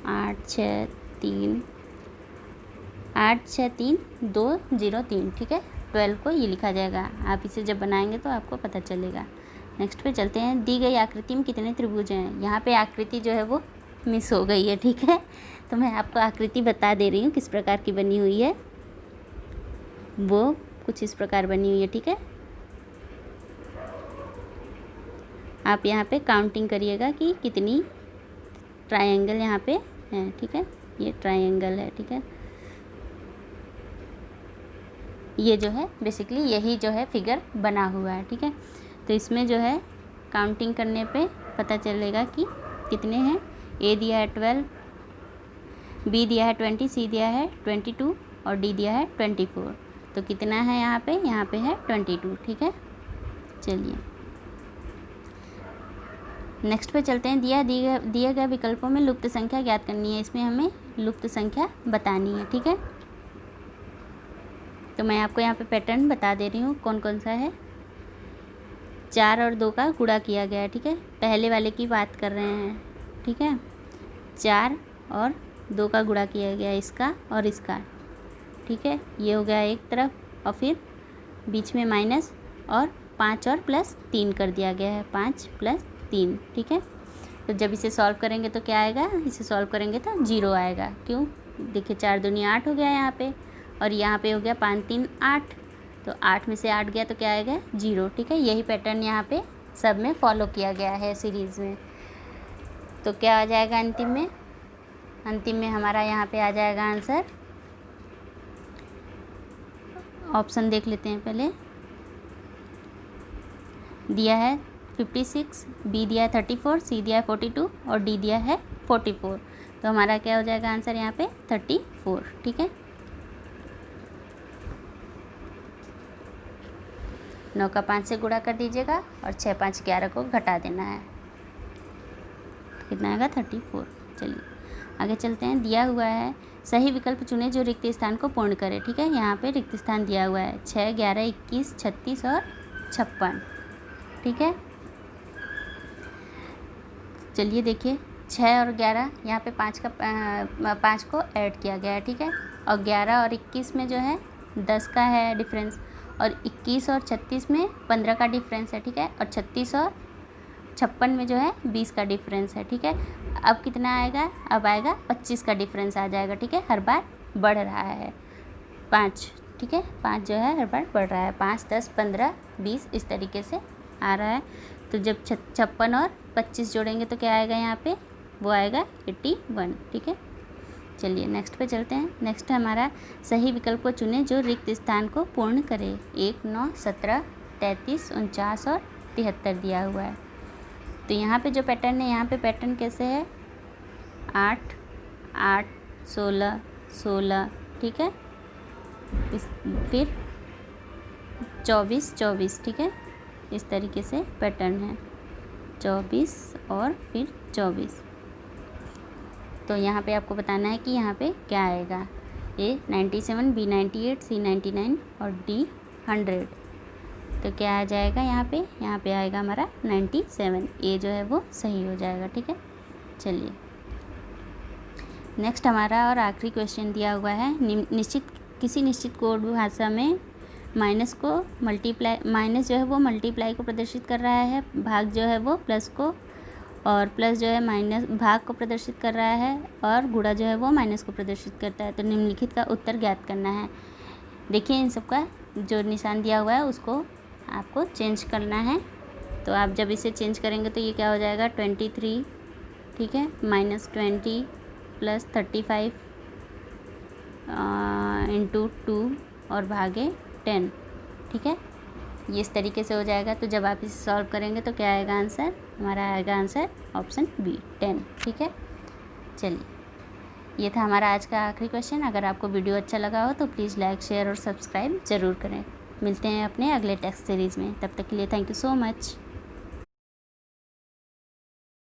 S1: 8, 6, 3, 8, 6, 3, 2, 0, 3, ठीक है। 12 को ये लिखा जाएगा। आप इसे जब बनाएंगे तो आपको पता चलेगा। नेक्स्ट पे चलते हैं। दी गई आकृति में कितने त्रिभुज हैं? यहाँ पे आकृति जो है वो मिस हो गई है, ठीक है। तो मैं आपको आकृति बता दे रही हूँ किस प्रकार की बनी हुई है। वो कुछ इस प्रकार बनी हुई है, ठीक है। आप यहाँ पे काउंटिंग करिएगा कि कितनी ट्रायंगल यहाँ पे हैं, ठीक है। ये ट्रायंगल है, ठीक है। ये जो है बेसिकली यही जो है फिगर बना हुआ है, ठीक है। तो इसमें जो है काउंटिंग करने पे पता चलेगा कि कितने हैं। ए दिया है 12, बी दिया है 20, सी दिया है 22 और डी दिया है 24। तो कितना है यहाँ पे? यहाँ पे है 22, ठीक है। चलिए नेक्स्ट पे चलते हैं। दिए गए विकल्पों में लुप्त संख्या ज्ञात करनी है। इसमें हमें लुप्त संख्या बतानी है, ठीक है। तो मैं आपको यहाँ पे पैटर्न बता दे रही हूँ कौन कौन सा है। 4 और 2 का गुणा किया गया है, ठीक है। पहले वाले की बात कर रहे हैं, ठीक है। 4 और 2 का गुणा किया गया, इसका और इसका, ठीक है। ये हो गया एक तरफ और फिर बीच में माइनस और 5 और प्लस 3 कर दिया गया है, 5 + 3, ठीक है। तो जब इसे सॉल्व करेंगे तो क्या आएगा? इसे सॉल्व करेंगे तो 0 आएगा। क्यों? देखिए 4 दूनी 8 हो गया यहाँ पे, और यहाँ पे हो गया 5 3 8, तो 8 में से 8 गया तो क्या आएगा? 0, ठीक है। यही पैटर्न यहाँ पे सब में फॉलो किया गया है सीरीज़ में। तो क्या आ जाएगा अंतिम में? अंतिम में हमारा यहाँ पे आ जाएगा आंसर, ऑप्शन देख लेते हैं पहले। दिया है 56, बी दिया है 34, सी दिया है 42 और डी दिया है 44। तो हमारा क्या हो जाएगा आंसर यहाँ पे? 34, ठीक है। 9 का 5 से गुणा कर दीजिएगा और 6 5 11 को घटा देना है। कितना आएगा? 34। चलिए आगे चलते हैं। दिया हुआ है सही विकल्प चुने जो रिक्त स्थान को पूर्ण करे, ठीक है। यहाँ पे रिक्त स्थान दिया हुआ है 6, 11, 21, 36 और 56, ठीक है। चलिए देखिए 6 और 11 यहाँ पे 5 को ऐड किया गया है, ठीक है। और 11 और 21 में जो है 10 का है डिफरेंस, और 21 और 36 में 15 का डिफरेंस है, ठीक है। और 36 और 56 में जो है 20 का डिफरेंस है, ठीक है। अब कितना आएगा? अब आएगा 25 का डिफरेंस आ जाएगा, ठीक है। हर बार बढ़ रहा है 5, ठीक है। 5 जो है हर बार बढ़ रहा है, 5 10 15 20 इस तरीके से आ रहा है। तो जब 56 और 25 जोड़ेंगे तो क्या आएगा यहाँ पे? वो आएगा 81, ठीक है। चलिए नेक्स्ट पे चलते हैं। नेक्स्ट हमारा सही विकल्प को चुने जो रिक्त स्थान को पूर्ण करे। 1, 9, 17, 33, 49 और 73 दिया हुआ है। तो यहाँ पे जो पैटर्न है, यहाँ पे पैटर्न कैसे है? 8 8 16 16, ठीक है। फिर 24 24, ठीक है। इस तरीके से पैटर्न है 24 और फिर 24। तो यहाँ पे आपको बताना है कि यहाँ पे क्या आएगा। ए 97, बी 98, सी 99 और डी 100। तो क्या आ जाएगा यहाँ पे? यहाँ पे आएगा हमारा 97। ए जो है वो सही हो जाएगा, ठीक है। चलिए नेक्स्ट हमारा और आखिरी क्वेश्चन दिया हुआ है। किसी निश्चित कोड भाषा में माइनस जो है वो मल्टीप्लाई को प्रदर्शित कर रहा है, भाग जो है वो प्लस को, और प्लस जो है माइनस भाग को प्रदर्शित कर रहा है, और गुणा जो है वो माइनस को प्रदर्शित करता है। तो निम्नलिखित का उत्तर ज्ञात करना है। देखिए इन सब का जो निशान दिया हुआ है उसको आपको चेंज करना है। तो आप जब इसे चेंज करेंगे तो ये क्या हो जाएगा? 23, ठीक है, -20, प्लस 35 इंटू 2 और भागे 10, ठीक है। ये इस तरीके से हो जाएगा। तो जब आप इसे सॉल्व करेंगे तो क्या आएगा आंसर, हमारा आएगा आंसर ऑप्शन बी 10, ठीक है। चलिए, ये था हमारा आज का आखिरी क्वेश्चन। अगर आपको वीडियो अच्छा लगा हो तो प्लीज़ लाइक, शेयर और सब्सक्राइब ज़रूर करें। मिलते हैं अपने अगले टेक्स्ट सीरीज़ में, तब तक के लिए थैंक यू सो मच।